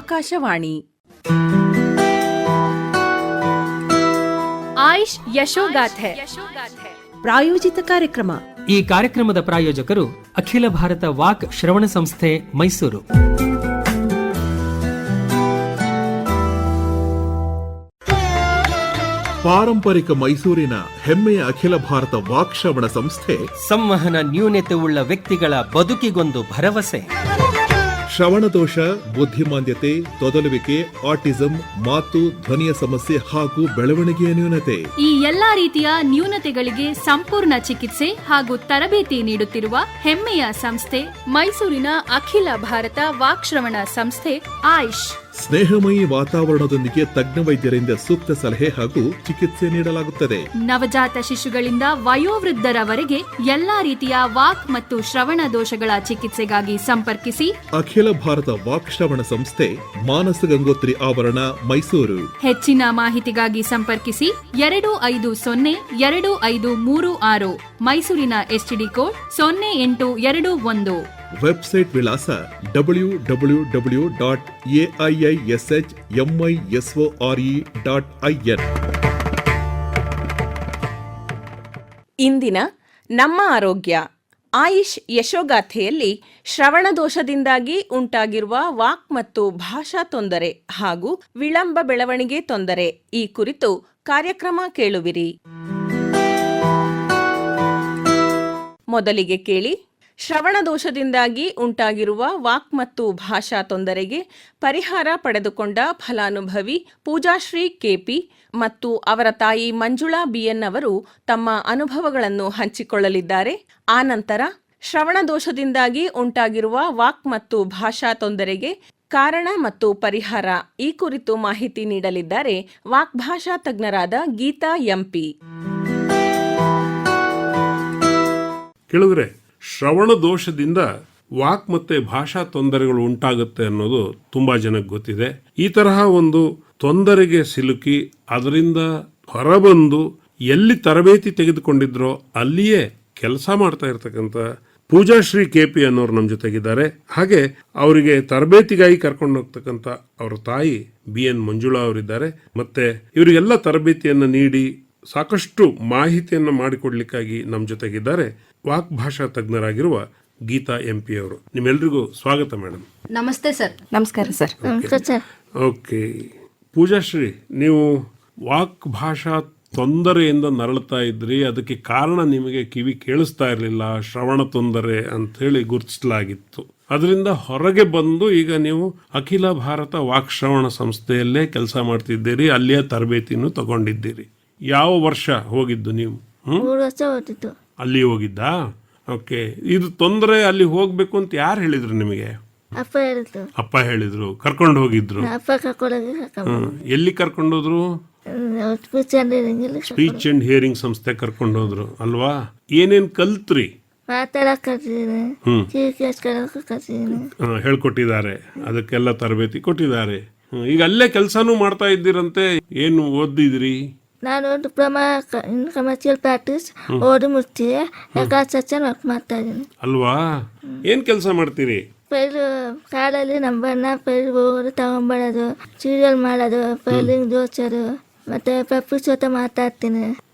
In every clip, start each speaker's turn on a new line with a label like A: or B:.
A: ಆಕಾಶವಾಣಿ.
B: ಆಯುಷ್ ಯಶೋಗಾಥೆ
A: ಪ್ರಾಯೋಜಿತ ಕಾರ್ಯಕ್ರಮ.
C: ಈ ಕಾರ್ಯಕ್ರಮದ ಪ್ರಾಯೋಜಕರು ಅಖಿಲ ಭಾರತ ವಾಕ್ ಶ್ರವಣ ಸಂಸ್ಥೆ, ಮೈಸೂರು.
D: ಪಾರಂಪರಿಕ ಮೈಸೂರಿನ ಹೆಮ್ಮೆಯ ಅಖಿಲ ಭಾರತ ವಾಕ್ ಶ್ರವಣ ಸಂಸ್ಥೆ
C: ಸಂವಹನ ನ್ಯೂನತೆ ಉಳ್ಳ ವ್ಯಕ್ತಿಗಳ ಬದುಕಿಗೊಂದು ಭರವಸೆ.
D: ಶ್ರವಣದೋಷ, ಬುದ್ಧಿಮಾಂದ್ಯತೆ, ತೊದಲುವಿಕೆ, ಆಟಿಸಂ, ಮಾತು, ಧ್ವನಿಯ ಸಮಸ್ಯೆ ಹಾಗೂ ಬೆಳವಣಿಗೆಯ ನ್ಯೂನತೆ,
B: ಈ ಎಲ್ಲಾ ರೀತಿಯ ನ್ಯೂನತೆಗಳಿಗೆ ಸಂಪೂರ್ಣ ಚಿಕಿತ್ಸೆ ಹಾಗೂ ತರಬೇತಿ ನೀಡುತ್ತಿರುವ ಹೆಮ್ಮೆಯ ಸಂಸ್ಥೆ ಮೈಸೂರಿನ ಅಖಿಲ ಭಾರತ ವಾಕ್ಶ್ರವಣ ಸಂಸ್ಥೆ ಆಯುಷ್.
D: ಸ್ನೇಹಮಯಿ ವಾತಾವರಣದೊಂದಿಗೆ ತಜ್ಞ ವೈದ್ಯರಿಂದ ಸೂಕ್ತ ಸಲಹೆ ಹಾಗೂ ಚಿಕಿತ್ಸೆ ನೀಡಲಾಗುತ್ತದೆ.
B: ನವಜಾತ ಶಿಶುಗಳಿಂದ ವಯೋವೃದ್ಧರವರೆಗೆ ಎಲ್ಲಾ ರೀತಿಯ ವಾಕ್ ಮತ್ತು ಶ್ರವಣ ದೋಷಗಳ ಚಿಕಿತ್ಸೆಗಾಗಿ ಸಂಪರ್ಕಿಸಿ.
D: ಅಖಿಲ ಭಾರತ ವಾಕ್ ಶ್ರವಣ ಸಂಸ್ಥೆ, ಮಾನಸ ಗಂಗೋತ್ರಿ ಆವರಣ, ಮೈಸೂರು.
B: ಹೆಚ್ಚಿನ ಮಾಹಿತಿಗಾಗಿ ಸಂಪರ್ಕಿಸಿ 25025336, ಮೈಸೂರಿನ ಎಸ್ಟಿಡಿ ಕೋಡ್ 0821.
D: ವೆಬ್ಸೈಟ್ ವಿಳಾಸ www.aiishmysore.in.
A: ಇಂದಿನ ನಮ್ಮ ಆರೋಗ್ಯ ಆಯುಷ್ ಯಶೋಗಾಥೆಯಲ್ಲಿ ಶ್ರವಣ ದೋಷದಿಂದಾಗಿ ಉಂಟಾಗಿರುವ ವಾಕ್ ಮತ್ತು ಭಾಷಾ ತೊಂದರೆ ಹಾಗೂ ವಿಳಂಬ ಬೆಳವಣಿಗೆ ತೊಂದರೆ ಈ ಕುರಿತು ಕಾರ್ಯಕ್ರಮ ಕೇಳುವಿರಿ. ಮೊದಲಿಗೆ ಕೇಳಿ, ಶ್ರವಣ ದೋಷದಿಂದಾಗಿ ಉಂಟಾಗಿರುವ ವಾಕ್ ಮತ್ತು ಭಾಷಾ ತೊಂದರೆಗೆ ಪರಿಹಾರ ಪಡೆದುಕೊಂಡ ಫಲಾನುಭವಿ ಪೂಜಾಶ್ರೀ ಕೆಪಿ ಮತ್ತು ಅವರ ತಾಯಿ ಮಂಜುಳಾ ಬಿಎನ್ ಅವರು ತಮ್ಮ ಅನುಭವಗಳನ್ನು ಹಂಚಿಕೊಳ್ಳಲಿದ್ದಾರೆ. ಆನಂತರ ಶ್ರವಣ ದೋಷದಿಂದಾಗಿ ಉಂಟಾಗಿರುವ ವಾಕ್ ಮತ್ತು ಭಾಷಾ ತೊಂದರೆಗೆ ಕಾರಣ ಮತ್ತು ಪರಿಹಾರ ಈ ಕುರಿತು ಮಾಹಿತಿ ನೀಡಲಿದ್ದಾರೆ ವಾಕ್ಭಾಷಾ ತಜ್ಞರಾದ ಗೀತಾ ಎಂಪಿ.
E: ಕೇಳಿದ್ರೆ, ಶ್ರವಣ ದೋಷದಿಂದ ವಾಕ್ ಮತ್ತೆ ಭಾಷಾ ತೊಂದರೆಗಳು ಉಂಟಾಗುತ್ತೆ ಅನ್ನೋದು ತುಂಬಾ ಜನಕ್ಕೆ ಗೊತ್ತಿದೆ. ಈ ತರಹ ಒಂದು ತೊಂದರೆಗೆ ಸಿಲುಕಿ ಅದರಿಂದ ಹೊರಬಂದು ಎಲ್ಲಿ ತರಬೇತಿ ತೆಗೆದುಕೊಂಡಿದ್ರೋ ಅಲ್ಲಿಯೇ ಕೆಲಸ ಮಾಡ್ತಾ ಇರ್ತಕ್ಕಂಥ ಪೂಜಾಶ್ರೀ ಕೆಪಿ ಅನ್ನೋರು ನಮ್ಮ ಜೊತೆಗಿದ್ದಾರೆ. ಹಾಗೆ ಅವರಿಗೆ ತರಬೇತಿಗಾಗಿ ಕರ್ಕೊಂಡು ಹೋಗ್ತಕ್ಕಂಥ ಅವರ ತಾಯಿ BN ಮಂಜುಳಾ ಅವರಿದ್ದಾರೆ. ಮತ್ತೆ ಇವರಿಗೆಲ್ಲ ತರಬೇತಿಯನ್ನು ನೀಡಿ ಸಾಕಷ್ಟು ಮಾಹಿತಿಯನ್ನು ಮಾಡಿಕೊಡ್ಲಿಕ್ಕಾಗಿ ನಮ್ಮ ಜೊತೆಗಿದ್ದಾರೆ ವಾಕ್ ಭಾಷಾ ತಜ್ಞರಾಗಿರುವ ಗೀತಾ ಎಂಪಿ ಅವರು. ನಿಮ್ಮೆಲ್ರಿಗೂ ಸ್ವಾಗತ ಮೇಡಮ್.
B: ನಮಸ್ತೆ ಸರ್.
A: ನಮಸ್ಕಾರ ಸರ್.
E: ಓಕೆ, ಪೂಜಾಶ್ರೀ, ನೀವು ವಾಕ್ ಭಾಷಾ ತೊಂದರೆಯಿಂದ ನರಳುತ್ತಾ ಇದ್ರಿ. ಅದಕ್ಕೆ ಕಾರಣ ನಿಮಗೆ ಕಿವಿ ಕೇಳಿಸ್ತಾ ಇರಲಿಲ್ಲ, ಶ್ರವಣ ತೊಂದರೆ ಅಂತ ಹೇಳಿ ಗುರುತಿಸಲಾಗಿತ್ತು. ಅದರಿಂದ ಹೊರಗೆ ಬಂದು ಈಗ ನೀವು ಅಖಿಲ ಭಾರತ ವಾಕ್ ಶ್ರವಣ ಸಂಸ್ಥೆಯಲ್ಲೇ ಕೆಲಸ ಮಾಡ್ತಿದ್ದೀರಿ, ಅಲ್ಲಿಯ ತರಬೇತಿನೂ ತಗೊಂಡಿದ್ದೀರಿ. ಯಾವ ವರ್ಷ ಹೋಗಿದ್ದು ನೀವು?
F: 3 ವರ್ಷ ಹೋಗಿದ್ದು.
E: ಅಲ್ಲಿ ಹೋಗಿದ್ದಾ? ಓಕೆ, ಇದು ತೊಂದರೆ ಅಲ್ಲಿ ಹೋಗ್ಬೇಕು ಅಂತ ಯಾರು ಹೇಳಿದ್ರು ನಿಮಗೆ?
F: ಅಪ್ಪ ಹೇಳಿದ್ರು.
E: ಅಪ್ಪ ಹೇಳಿದ್ರು, ಕರ್ಕೊಂಡು ಹೋಗಿದ್ರು.
F: ಅಪ್ಪ ಕರ್ಕೊಂಡೋಗಿ
E: ಎಲ್ಲಿ ಕರ್ಕೊಂಡೋದ್ರು? ಸ್ಪೀಚ್ ಅಂಡ್ ಹಿಯರಿಂಗ್ ಸಂಸ್ಥೆ ಕರ್ಕೊಂಡೋದ್ರು ಅಲ್ವಾ? ಏನೇನ್ ಕಲ್ತ್ರಿ?
F: ಮಾತಾಡಕ್ ಕಲ್ತಿದ್ದೀನಿ,
E: ಹೇಳ್ಕೊಟ್ಟಿದ್ದಾರೆ, ಅದಕ್ಕೆಲ್ಲ ತರಬೇತಿ ಕೊಟ್ಟಿದ್ದಾರೆ. ಈಗ ಅಲ್ಲೇ ಕೆಲ್ಸಾನು ಮಾಡ್ತಾ ಇದ್ದೀರಂತೆ. ಏನು ಓದಿದ್ರಿ?
F: ನಾನು ಡಿಪ್ಲೊಮಾ ಇನ್ ಕಮರ್ಷಿಯಲ್ ಪ್ರಾಕ್ಟೀಸ್ ಓದಿ ಮುಗಿಸಿದೆ. ವರ್ಕ್ ಮಾಡ್ತಾ ಇದ್ದೀನಿ
E: ಅಲ್ವಾ? ಏನ್ ಕೆಲಸ ಮಾಡ್ತೀರಿ?
F: ಫೈಲ್ ಕಾಡಲ್ಲಿ ನಂಬರ್ನ ಫೈಲ್ ಹೋಗೋದು, ತಗೊಂಡ್ಬರೋದು, ಸೀರಿಯಲ್ ಮಾಡೋದು, ಫೈಲಿಂಗ್ ಜೋಡ್ಸೋದು, ಮತ್ತೆ ಪಪ್ಪು ಜೊತೆ ಮಾತಾಡ್ತೀನಿ,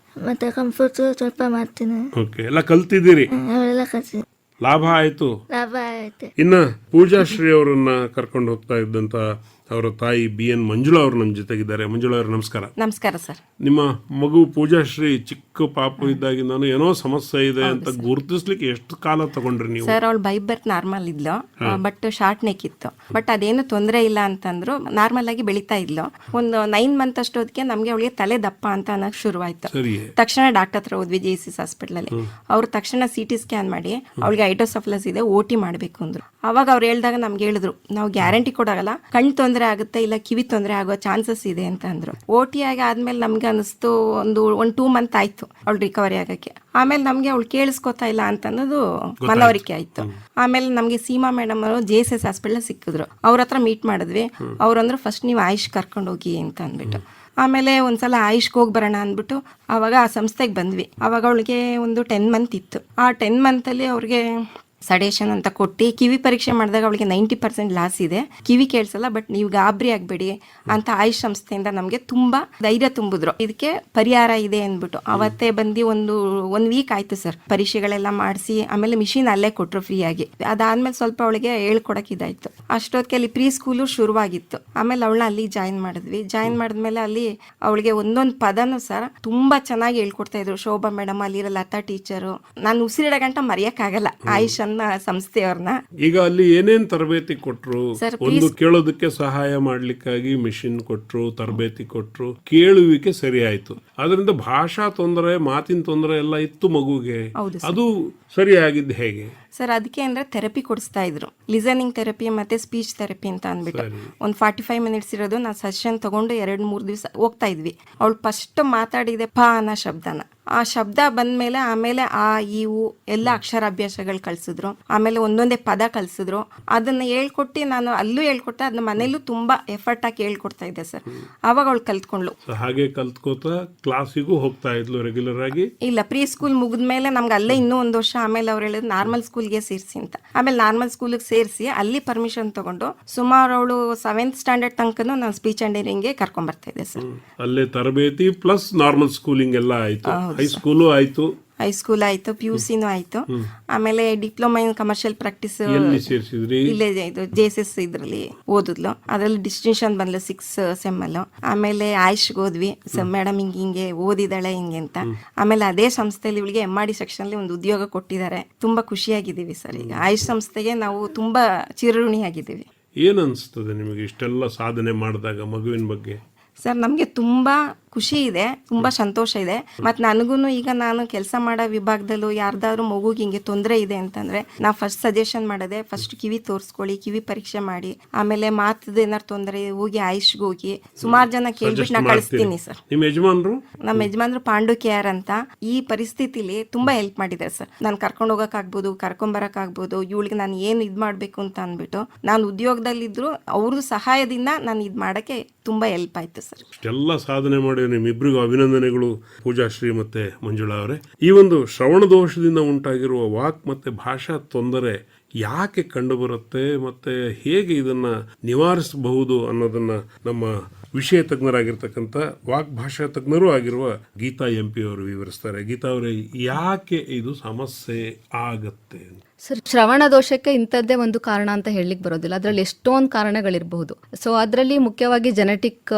F: ಮತ್ತೆ ಕಂಪ್ಯೂಟರ್ ಸ್ವಲ್ಪ ಮಾಡ್ತೀನಿ.
E: ಓಕೆ, ಎಲ್ಲ ಕಲ್ತಿದ್ದೀರಿ?
F: ಅವೆಲ್ಲ ಕಲ್ತೀನಿ.
E: ಲಾಭ ಆಯ್ತು?
F: ಲಾಭ ಆಯ್ತು.
E: ಇನ್ನ ಪೂಜಾಶ್ರೀ ಅವರನ್ನ ಕರ್ಕೊಂಡು ಹೋಗ್ತಾ ಇದ್ದಂತ ಅವರ ತಾಯಿ BN ಮಂಜುಳಾ ಅವರು ನಮ್ಮ ಜೊತೆಗಿದ್ದಾರೆ. ಮಂಜುಳಾ ಅವರು ನಮಸ್ಕಾರ.
A: ನಮಸ್ಕಾರ ಸರ್.
E: ನಿಮ್ಮ ಮಗು ಪೂಜಾಶ್ರೀ ಚಿಕ್ಕ ಪಾಪು ಇದ್ದಾಗಿಂದಾನು ಏನೋ ಸಮಸ್ಯೆ ಇದೆ ಅಂತ ಗುರುತಿಸ್ಲಿಕ್ಕೆ ಎಷ್ಟು ಕಾಲ ತಗೊಂಡ್ರಿ ನೀವು?
G: ಸರ್, ಅವಳು ಬೈ ಬರ್ತ್ ನಾರ್ಮಲ್ ಇದ್ಲು, ಬಟ್ ಶಾರ್ಟ್ ನೆಕ್ ಇತ್ತು. ಬಟ್ ಅದೇನು ತೊಂದರೆ ಇಲ್ಲ ಅಂತಂದ್ರು. ನಾರ್ಮಲ್ ಆಗಿ ಬೆಳೀತಾ ಇದ್ಲು. ಒಂದು 9 ಮಂತ್ ಅಷ್ಟೊತ್ತಿಗೆ ನಮ್ಗೆ ಅವಳಿಗೆ ತಲೆ ದಪ್ಪ ಅಂತ ಅನ್ನೋಕೆ ಶುರುವಾಯ್ತು. ತಕ್ಷಣ ಡಾಕ್ಟರ್ ಹತ್ರ ಹೋದ್ವಿ, JSS ಹಾಸ್ಪಿಟಲ್ ಅಲ್ಲಿ. ಅವ್ರು ತಕ್ಷಣ CT ಸ್ಕ್ಯಾನ್ ಮಾಡಿ ಅವಳಿಗೆ ಹೈಡ್ರೋಸೆಫಲಸ್ ಇದೆ, OT ಮಾಡ್ಬೇಕು ಅಂದ್ರು. ಅವಾಗ ಅವ್ರು ಹೇಳಿದಾಗ ನಮ್ಗೆ ಹೇಳಿದ್ರು, ನಾವು ಗ್ಯಾರಂಟಿ ಕೊಡೋಲ್ಲ, ಕಣ್ಣು ತೊಂದರೆ ಆಗುತ್ತೆ ಇಲ್ಲ ಕಿವಿ ತೊಂದರೆ ಆಗೋ ಚಾನ್ಸಸ್ ಇದೆ ಅಂತ ಅಂದ್ರು. OT ಆಗಿ ಆದ್ಮೇಲೆ ನಮ್ಗೆ ಅನಿಸ್ತು ಒಂದು 2 ಮಂತ್ ಆಯ್ತು ಅವಳು ರಿಕವರಿ ಆಗಕ್ಕೆ. ಆಮೇಲೆ ನಮ್ಗೆ ಅವಳು ಕೇಳಿಸ್ಕೊತಾ ಇಲ್ಲ ಅಂತ ಅನ್ನೋದು ಮನವರಿಕೆ ಆಯ್ತು. ಆಮೇಲೆ ನಮ್ಗೆ ಸೀಮಾ ಮೇಡಮ್ ಅವರು JSS ಹಾಸ್ಪಿಟಲ್ ಸಿಕ್ಕಿದ್ರು. ಅವ್ರ ಹತ್ರ ಮೀಟ್ ಮಾಡಿದ್ವಿ. ಅವ್ರಂದ್ರು ಫಸ್ಟ್ ನೀವು ಆಯುಷ್ ಕರ್ಕೊಂಡು ಹೋಗಿ ಅಂತ ಅಂದ್ಬಿಟ್ಟು. ಆಮೇಲೆ ಒಂದ್ಸಲ ಆಯುಷ್ಗೆ ಹೋಗಿ ಬರೋಣ ಅಂದ್ಬಿಟ್ಟು ಅವಾಗ ಆ ಸಂಸ್ಥೆಗೆ ಬಂದ್ವಿ. ಅವಾಗ ಅವಳಿಗೆ ಒಂದು 10 ಮಂತ್ ಇತ್ತು. ಆ 10 ಮಂತಲ್ಲಿ ಅವ್ರಿಗೆ ಸಡೇಷನ್ ಅಂತ ಕೊಟ್ಟು ಕಿವಿ ಪರೀಕ್ಷೆ ಮಾಡಿದಾಗ ಅವಳಿಗೆ 90% ಲಾಸ್ ಇದೆ, ಕಿವಿ ಕೇಳಿಸಲ್ಲ, ಬಟ್ ನೀವು ಗಾಬರಿ ಆಗಬೇಡಿ ಅಂತ ಆಯುಷ್ ಸಂಸ್ಥೆಯಿಂದ ನಮಗೆ ತುಂಬಾ ಧೈರ್ಯ ತುಂಬಿದ್ರು. ಇದಕ್ಕೆ ಪರಿಹಾರ ಇದೆ ಅಂದ್ಬಿಟ್ಟು ಅವತ್ತೇ ಬಂದು ಒಂದು ವೀಕ್ ಆಯ್ತು ಸರ್, ಪರೀಕ್ಷೆಗಳೆಲ್ಲ ಮಾಡಿಸಿ ಆಮೇಲೆ ಮಿಷಿನ್ ಅಲ್ಲೇ ಕೊಟ್ಟರು ಫ್ರೀಯಾಗಿ. ಅದಾದ್ಮೇಲೆ ಸ್ವಲ್ಪ ಅವಳಿಗೆ ಹೇಳ್ಕೊಡಕ್ ಇದಾಯ್ತು. ಅಷ್ಟೊತ್ತಿಗೆ ಅಲ್ಲಿ ಪ್ರೀ ಸ್ಕೂಲು ಶುರುವಾಗಿತ್ತು. ಆಮೇಲೆ ಅವಳನ್ನ ಅಲ್ಲಿ ಜಾಯಿನ್ ಮಾಡಿದ್ವಿ. ಜಾಯಿನ್ ಮಾಡಿದ್ಮೇಲೆ ಅಲ್ಲಿ ಅವಳಿಗೆ ಒಂದೊಂದು ಪದನು ಸರ್ ತುಂಬಾ ಚೆನ್ನಾಗಿ ಹೇಳ್ಕೊಡ್ತಾ ಇದ್ರು. ಶೋಭಾ ಮೇಡಮ್, ಅಲ್ಲಿರೋ ಲತಾ ಟೀಚರು, ನಾನು ಉಸಿರಿಡ ಗಂಟ ಮರೆಯಕ್ಕಾಗಲ್ಲ ಆಯುಷ್ ಅನ್ನೋ ಸಂಸ್ಥೆಯವ್ರನ್ನ.
E: ಈಗ ಅಲ್ಲಿ ಏನೇನ್ ತರಬೇತಿ ಕೊಟ್ರು? ಒಂದು ಕೇಳೋದಕ್ಕೆ ಸಹಾಯ ಮಾಡ್ಲಿಕ್ಕಾಗಿ ಮಿಷಿನ್ ಕೊಟ್ರು, ತರಬೇತಿ ಕೊಟ್ರು, ಕೇಳುವಿಕೆ ಸರಿ ಆಯ್ತು. ಅದರಿಂದ ಭಾಷಾ ತೊಂದರೆ, ಮಾತಿನ ತೊಂದರೆ ಎಲ್ಲ ಇತ್ತು ಮಗುಗೆ, ಅದು ಸರಿಯಾಗಿದ್ದು ಹೇಗೆ
G: ಸರ್? ಅದಕ್ಕೆ ಅಂದ್ರೆ ಥೆರಪಿ ಕೊಡಿಸ್ತಾ ಇದ್ರು, ಲಿಸನಿಂಗ್ ಥೆರಪಿ ಮತ್ತೆ ಸ್ಪೀಚ್ ಥೆರಪಿ ಅಂತ ಅಂದ್ಬಿಟ್ಟು. ಒಂದು 45 ಮಿನಿಟ್ಸ್ ಇರೋದು. ನಾವು ಸೆಷನ್ ತಗೊಂಡು 2-3 ದಿವಸ ಹೋಗ್ತಾ ಇದ್ವಿ. ಅವಳು ಫಸ್ಟ್ ಮಾತಾಡಿದೆ ಪ ಅನ್ನೋ ಶಬ್ದನ. ಆ ಶಬ್ದ ಬಂದ್ಮೇಲೆ ಆಮೇಲೆ ಆ ಈ ಉ ಎಲ್ಲ ಅಕ್ಷರಾಭ್ಯಾಸಗಳು ಕಲಿಸಿದ್ರು. ಆಮೇಲೆ ಒಂದೊಂದೇ ಪದ ಕಲಿಸಿದ್ರು. ಅದನ್ನ ಹೇಳ್ಕೊಟ್ಟು ನಾನು ಅಲ್ಲೂ ಹೇಳ್ಕೊಟ್ಟೆ, ಅದನ್ನ ಮನೇಲೂ ತುಂಬಾ ಎಫರ್ಟ್ ಹಾಕಿ ಹೇಳ್ಕೊಡ್ತಾ ಇದ್ದೆ ಸರ್. ಅವಾಗ ಅವಳು ಕಲ್ತ್ಕೊಂಡ್ಲು.
E: ಹಾಗೆ ಕಲ್ತ್ಕೋತಾ ಕ್ಲಾಸಿಗೂ ಹೋಗ್ತಾ ಇದ್ಲು ರೆಗ್ಯುಲರ್ ಆಗಿ?
G: ಇಲ್ಲ, ಪ್ರೀ ಸ್ಕೂಲ್ ಮುಗಿದ್ಮೇಲೆ ನಮ್ಗೆ ಅಲ್ಲೇ ಇನ್ನೂ 1 ವರ್ಷ ಆಮೇಲೆ ಅವ್ರು ಹೇಳಿದ್ರು ನಾರ್ಮಲ್ ಸ್ಕೂಲ್ಗೆ ಸೇರಿಸಿ ಅಂತ. ಆಮೇಲೆ ನಾರ್ಮಲ್ ಸ್ಕೂಲ್ಗೆ ಸೇರಿಸಿ ಅಲ್ಲಿ ಪರ್ಮಿಷನ್ ತಗೊಂಡು ಸುಮಾರು ಅವಳು 7th ಸ್ಟ್ಯಾಂಡರ್ಡ್ ತನಕನೂ ನಾನು ಸ್ಪೀಚ್ ಅಂಡ್ ಹಿಯರಿಂಗ್ಗೆ ಕರ್ಕೊಂಡ್ ಬರ್ತಾ ಇದ್ದೆ ಸರ್.
E: ಅಲ್ಲೇ ತರಬೇತಿ ಪ್ಲಸ್ ನಾರ್ಮಲ್ ಸ್ಕೂಲಿಂಗ್ ಎಲ್ಲ ಆಯ್ತು, ಹೈಸ್ಕೂಲು ಆಯ್ತು,
G: ಹೈಸ್ಕೂಲ್ ಆಯ್ತು, PUCನೂ ಆಯ್ತು. ಆಮೇಲೆ ಡಿಪ್ಲೊಮಾ ಇನ್ ಕಮರ್ಷಿಯಲ್ ಪ್ರಾಕ್ಟೀಸ್ ಇಲ್ಲೇ ಇದು JSS ಇದ್ರಲ್ಲಿ ಓದಿದ್ಲು. ಅದ್ರಲ್ಲಿ ಡಿಸ್ಟಿಂಕ್ಷನ್ ಬಂದ್ಲು 6th SEM ಅಲ್ಲೂ. ಆಮೇಲೆ ಆಯುಷ್ಗೆ ಹೋದ್ವಿ. ಮೇಡಮ್ ಹಿಂಗೆ ಓದಿದಾಳೆ ಹಿಂಗೆ ಅಂತ. ಆಮೇಲೆ ಅದೇ ಸಂಸ್ಥೆಯಲ್ಲಿ ಇವಳಿಗೆ MRD ಸೆಕ್ಷನ್ ಅಲ್ಲಿ ಒಂದು ಉದ್ಯೋಗ ಕೊಟ್ಟಿದ್ದಾರೆ. ತುಂಬಾ ಖುಷಿಯಾಗಿದ್ದೀವಿ ಸರ್. ಈಗ ಆಯುಷ್ ಸಂಸ್ಥೆಗೆ ನಾವು ತುಂಬಾ ಚಿರಋಣಿಯಾಗಿದ್ದೀವಿ.
E: ಏನ್ ಅನ್ಸ್ತದೆ ನಿಮಗೆ ಇಷ್ಟೆಲ್ಲ ಸಾಧನೆ ಮಾಡಿದಾಗ ಮಗುವಿನ ಬಗ್ಗೆ?
G: ಸರ್, ನಮಗೆ ತುಂಬಾ ಖುಷಿ ಇದೆ, ತುಂಬಾ ಸಂತೋಷ ಇದೆ. ಮತ್ತು ನನಗೂ ಈಗ ನಾನು ಕೆಲಸ ಮಾಡೋ ವಿಭಾಗದಲ್ಲೂ ಯಾರ್ದಾದ್ರು ಮಗುಗೆ ಹಿಂಗೆ ತೊಂದರೆ ಇದೆ ಅಂತಂದ್ರೆ ನಾ ಫಸ್ಟ್ ಸಜೆಷನ್ ಮಾಡೋದೆ, ಫಸ್ಟ್ ಕಿವಿ ತೋರಿಸ್ಕೊಳ್ಳಿ, ಕಿವಿ ಪರೀಕ್ಷೆ ಮಾಡಿ, ಆಮೇಲೆ ಮಾತದ ಏನಾರು ತೊಂದರೆ ಹೋಗಿ ಆಯುಷ್ಗೆ ಹೋಗಿ ಸುಮಾರು ಜನ ಕೇಳ್ಬಿಟ್ಟು ನಾ ಕಳಿಸ್ತೀನಿ ಸರ್.
E: ನಿಮ್ಮ ಯಜಮಾನ್ರು? ನಮ್ಮ
G: ಯಜಮಾನ್ರು ಪಾಂಡು KR ಅಂತ. ಈ ಪರಿಸ್ಥಿತಿಲಿ ತುಂಬಾ ಹೆಲ್ಪ್ ಮಾಡಿದ್ದಾರೆ ಸರ್. ನಾನು ಕರ್ಕೊಂಡು ಹೋಗೋಕ್ಕಾಗ್ಬೋದು, ಕರ್ಕೊಂಬರಕ್ಕಾಗ್ಬೋದು, ಇವಳಿಗೆ ನಾನು ಏನು ಇದು ಮಾಡಬೇಕು ಅಂತ ಅಂದ್ಬಿಟ್ಟು ನಾನು ಉದ್ಯೋಗದಲ್ಲಿದ್ರು ಅವ್ರದ್ದು ಸಹಾಯದಿಂದ ನಾನು ಇದು ಮಾಡೋಕ್ಕೆ ತುಂಬಾ ಹೆಲ್ಪ್ ಆಯ್ತು ಸರ್.
E: ಎಲ್ಲ ಸಾಧನೆ ಮಾಡಿ ನಿಮ್ಮಿಬ್ಬರಿಗೂ ಅಭಿನಂದನೆಗಳು ಪೂಜಾಶ್ರೀ ಮತ್ತೆ ಮಂಜುಳಾ ಅವರೇ. ಈ ಒಂದು ಶ್ರವಣ ದೋಷದಿಂದ ಉಂಟಾಗಿರುವ ವಾಕ್ ಮತ್ತೆ ಭಾಷಾ ತೊಂದರೆ ಯಾಕೆ ಕಂಡುಬರುತ್ತೆ ಮತ್ತೆ ಹೇಗೆ ಇದನ್ನ ನಿವಾರಿಸಬಹುದು ಅನ್ನೋದನ್ನ ನಮ್ಮ ವಿಷಯ ತಜ್ಞರಾಗಿರ್ತಕ್ಕಂಥ ವಾಕ್ ಭಾಷಾ ತಜ್ಞರೂ ಆಗಿರುವ ಗೀತಾ MP ಅವರು ವಿವರಿಸ್ತಾರೆ. ಗೀತಾ ಅವರೇ, ಯಾಕೆ ಇದು ಸಮಸ್ಯೆ ಆಗತ್ತೆ?
H: ಸರ್, ಶ್ರವಣ ದೋಷಕ್ಕೆ ಇಂಥದ್ದೇ ಒಂದು ಕಾರಣ ಅಂತ ಹೇಳಲಿಕ್ಕೆ ಬರೋದಿಲ್ಲ. ಅದರಲ್ಲಿ ಎಷ್ಟೊಂದು ಕಾರಣಗಳಿರಬಹುದು. ಸೊ ಅದರಲ್ಲಿ ಮುಖ್ಯವಾಗಿ ಜೆನೆಟಿಕ್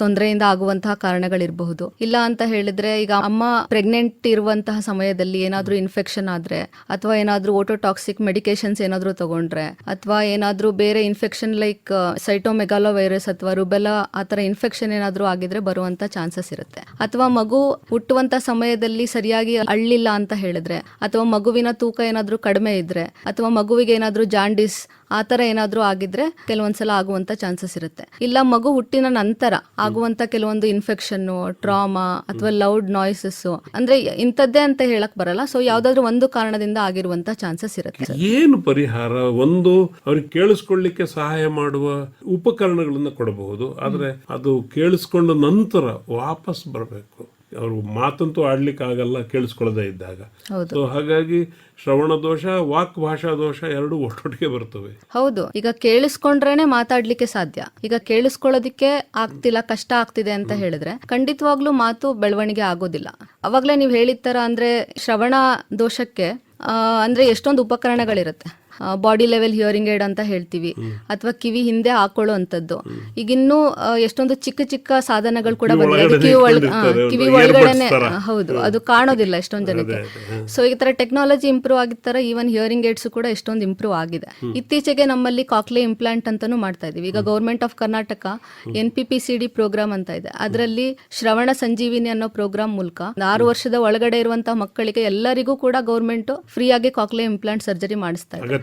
H: ತೊಂದರೆಯಿಂದ ಆಗುವಂತಹ ಕಾರಣಗಳಿರಬಹುದು. ಇಲ್ಲ ಅಂತ ಹೇಳಿದ್ರೆ, ಈಗ ಅಮ್ಮ ಪ್ರೆಗ್ನೆಂಟ್ ಇರುವಂತಹ ಸಮಯದಲ್ಲಿ ಏನಾದ್ರೂ ಇನ್ಫೆಕ್ಷನ್ ಆದ್ರೆ, ಅಥವಾ ಏನಾದ್ರೂ ಓಟೋಟಾಕ್ಸಿಕ್ ಮೆಡಿಕೇಶನ್ಸ್ ಏನಾದ್ರೂ ತಗೊಂಡ್ರೆ, ಅಥವಾ ಏನಾದ್ರೂ ಬೇರೆ ಇನ್ಫೆಕ್ಷನ್ ಲೈಕ್ ಸೈಟೋಮೆಗಾಲೋ ವೈರಸ್ ಅಥವಾ ರುಬೆಲಾ ಆ ಥರ ಇನ್ಫೆಕ್ಷನ್ ಏನಾದ್ರೂ ಆಗಿದ್ರೆ ಬರುವಂತ ಚಾನ್ಸಸ್ ಇರುತ್ತೆ. ಅಥವಾ ಮಗು ಹುಟ್ಟುವಂತ ಸಮಯದಲ್ಲಿ ಸರಿಯಾಗಿ ಅಳ್ಳಿಲ್ಲ ಅಂತ ಹೇಳಿದ್ರೆ, ಅಥವಾ ಮಗುವಿನ ತೂಕ ಏನಾದ್ರೂ ಕಡಿಮೆ ಇದ್ರೆ, ಅಥವಾ ಮಗುವಿಗೆ ಏನಾದ್ರೂ ಜಾಂಡಿಸ್ ಆ ಥರ ಏನಾದ್ರೂ ಆಗಿದ್ರೆ ಕೆಲವೊಂದ್ಸಲ ಆಗುವಂತ ಚಾನ್ಸಸ್ ಇರುತ್ತೆ. ಇಲ್ಲ ಮಗು ಹುಟ್ಟಿನ ನಂತರ ಆಗುವಂತ ಕೆಲವೊಂದು ಇನ್ಫೆಕ್ಷನ್ನು, ಟ್ರಾಮಾ ಅಥವಾ ಲೌಡ್ ನಾಯ್ಸಸ್, ಅಂದ್ರೆ ಇಂಥದ್ದೇ ಅಂತ ಹೇಳಕ್ ಬರಲ್ಲ. ಸೊ ಯಾವ್ದಾದ್ರು ಒಂದು ಕಾರಣದಿಂದ ಆಗಿರುವಂತ ಚಾನ್ಸಸ್ ಇರುತ್ತೆ.
E: ಏನು ಪರಿಹಾರ? ಒಂದು, ಅವ್ರಿಗೆ ಕೇಳಿಸ್ಕೊಳ್ಳಿಕ್ಕೆ ಸಹಾಯ ಮಾಡುವ ಉಪಕರಣಗಳನ್ನ ಕೊಡಬಹುದು, ಆದ್ರೆ ಅದು ಕೇಳಿಸ್ಕೊಂಡ ನಂತರ ವಾಪಸ್ ಬರಬೇಕು. ಅವ್ರು ಮಾತಂತೂ ಆಡ್ಲಿಕ್ಕೆ ಆಗಲ್ಲ ಕೇಳಿಸ್ಕೊಳ್ಳದೆ ಇದ್ದಾಗ. ಸೊ ಹಾಗಾಗಿ ಶ್ರವಣ ದೋಷ, ವಾಕ್ ಭಾಷಾ ದೋಷ ಎರಡು ಒಟ್ಟೊಟ್ಟಿಗೆ ಬರ್ತವೆ.
H: ಹೌದು, ಈಗ ಕೇಳಿಸ್ಕೊಂಡ್ರೇನೆ ಮಾತಾಡ್ಲಿಕ್ಕೆ ಸಾಧ್ಯ. ಈಗ ಕೇಳಿಸ್ಕೊಳ್ಳೋದಿಕ್ಕೆ ಆಗ್ತಿಲ್ಲ, ಕಷ್ಟ ಆಗ್ತಿದೆ ಅಂತ ಹೇಳಿದ್ರೆ ಖಂಡಿತವಾಗ್ಲೂ ಮಾತು ಬೆಳವಣಿಗೆ ಆಗೋದಿಲ್ಲ. ಅವಾಗ್ಲೇ ನೀವು ಹೇಳಿದ ತರ ಅಂದ್ರೆ ಶ್ರವಣ ದೋಷಕ್ಕೆ ಅಂದ್ರೆ ಎಷ್ಟೊಂದು ಉಪಕರಣಗಳಿರುತ್ತೆ. ಬಾಡಿ ಲೆವೆಲ್ ಹಿಯರಿಂಗ್ ಏಡ್ ಅಂತ ಹೇಳ್ತೀವಿ, ಅಥವಾ ಕಿವಿ ಹಿಂದೆ ಹಾಕೊಳ್ಳೋ ಅಂತದ್ದು. ಈಗಿನ್ನೂ ಎಷ್ಟೊಂದು ಚಿಕ್ಕ ಚಿಕ್ಕ ಸಾಧನಗಳು ಕೂಡ ಬಂದಿದೆ ಕಿವಿ ಒಳಗಡೆನೆ. ಹೌದು, ಅದು ಕಾಣೋದಿಲ್ಲ ಎಷ್ಟೊಂದು ಜನಕ್ಕೆ. ಸೊ ಈ ತರ ಟೆಕ್ನಾಲಜಿ ಇಂಪ್ರೂವ್ ಆಗಿದ ತರ ಈವನ್ ಹಿಯರಿಂಗ್ ಏಡ್ಸ್ ಕೂಡ ಎಷ್ಟೊಂದು ಇಂಪ್ರೂವ್ ಆಗಿದೆ. ಇತ್ತೀಚೆಗೆ ನಮ್ಮಲ್ಲಿ ಕಾಕ್ಲೆ ಇಂಪ್ಲಾಂಟ್ ಅಂತಾನು ಮಾಡ್ತಾ ಇದೀವಿ. ಈಗ government of Karnataka NPPCD programme ಅಂತ ಇದೆ. ಅದರಲ್ಲಿ ಶ್ರವಣ ಸಂಜೀವಿನಿ ಅನ್ನೋ ಪ್ರೋಗ್ರಾಮ್ ಮೂಲಕ 6 ವರ್ಷದ ಒಳಗಡೆ ಇರುವಂತಹ ಮಕ್ಕಳಿಗೆ ಎಲ್ಲರಿಗೂ ಕೂಡ ಗೌರ್ಮೆಂಟ್ ಫ್ರೀ ಆಗಿ ಕಾಕ್ಲೆ ಇಂಪ್ಲಾಂಟ್ ಸರ್ಜರಿ ಮಾಡಿಸ್ತಾ ಇದೆ.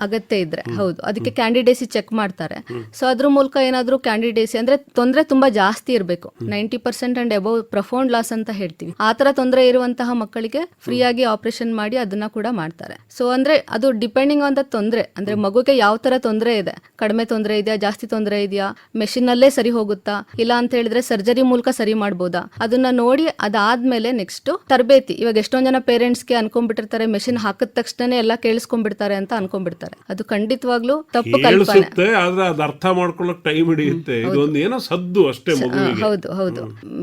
H: ಅಗತ್ಯ ಇದ್ರೆ ಹೌದು, ಅದಕ್ಕೆ ಕ್ಯಾಂಡಿಡೇಸಿ ಚೆಕ್ ಮಾಡ್ತಾರೆ. ಸೊ ಅದ್ರ ಮೂಲಕ ಏನಾದ್ರೂ ಕ್ಯಾಂಡಿಡೇಸಿ ಅಂದ್ರೆ ತೊಂದರೆ ತುಂಬಾ ಜಾಸ್ತಿ ಇರಬೇಕು, 90% ಅಂಡ್ ಅಬೌವ್ ಪ್ರಫೌಂಡ್ ಲಾಸ್ ಅಂತ ಹೇಳ್ತೀವಿ, ಆ ತರ ತೊಂದರೆ ಇರುವಂತಹ ಮಕ್ಕಳಿಗೆ ಫ್ರೀ ಆಗಿ ಆಪರೇಷನ್ ಮಾಡಿ ಅದನ್ನ ಕೂಡ ಮಾಡ್ತಾರೆ. ಸೊ ಅಂದ್ರೆ ಅದು ಡಿಪೆಂಡಿಂಗ್ ಆನ್ ದ ತೊಂದರೆ, ಅಂದ್ರೆ ಮಗುಗೆ ಯಾವ ತರ ತೊಂದರೆ ಇದೆ, ಕಡಿಮೆ ತೊಂದರೆ ಇದೆಯಾ, ಜಾಸ್ತಿ ತೊಂದರೆ ಇದೆಯಾ, ಮೆಷಿನ್ ಅಲ್ಲೇ ಸರಿ ಹೋಗುತ್ತಾ, ಇಲ್ಲ ಅಂತ ಹೇಳಿದ್ರೆ ಸರ್ಜರಿ ಮೂಲಕ ಸರಿ ಮಾಡ್ಬೋದಾ, ಅದನ್ನ ನೋಡಿ ಅದಾದ್ಮೇಲೆ ನೆಕ್ಸ್ಟ್ ತರಬೇತಿ. ಇವಾಗ ಎಷ್ಟೊಂದ್ ಜನ ಪೇರೆಂಟ್ಸ್ಗೆ ಅನ್ಕೊಂಡ್ಬಿಟ್ಟಿರ್ತಾರೆ ಮೆಷಿನ್ ಹಾಕಿದ ತಕ್ಷಣನೇ ಎಲ್ಲ ಕೇಳಿಸ್ಕೊಂಡ್ಬಿಡ್ತಾರೆ ಅಂತ ಅನ್ಕೊಂಡ್ಬಿಡ್ತಾರೆ. ಅದು ಖಂಡಿತವಾಗ್ಲೂ ತಪ್ಪು ಕಲ್ಪನೆ.
E: ಆದ್ರೆ ಅದು ಅರ್ಥ ಮಾಡ್ಕೊಳ್ಳೋಕೆ ಟೈಮ್ ಹಿಡಿಯುತ್ತೆ, ಇದೊಂದು ಏನೋ ಸದ್ದು ಅಷ್ಟೇ ಮಗುವಿಗೆ.
H: ಹೌದು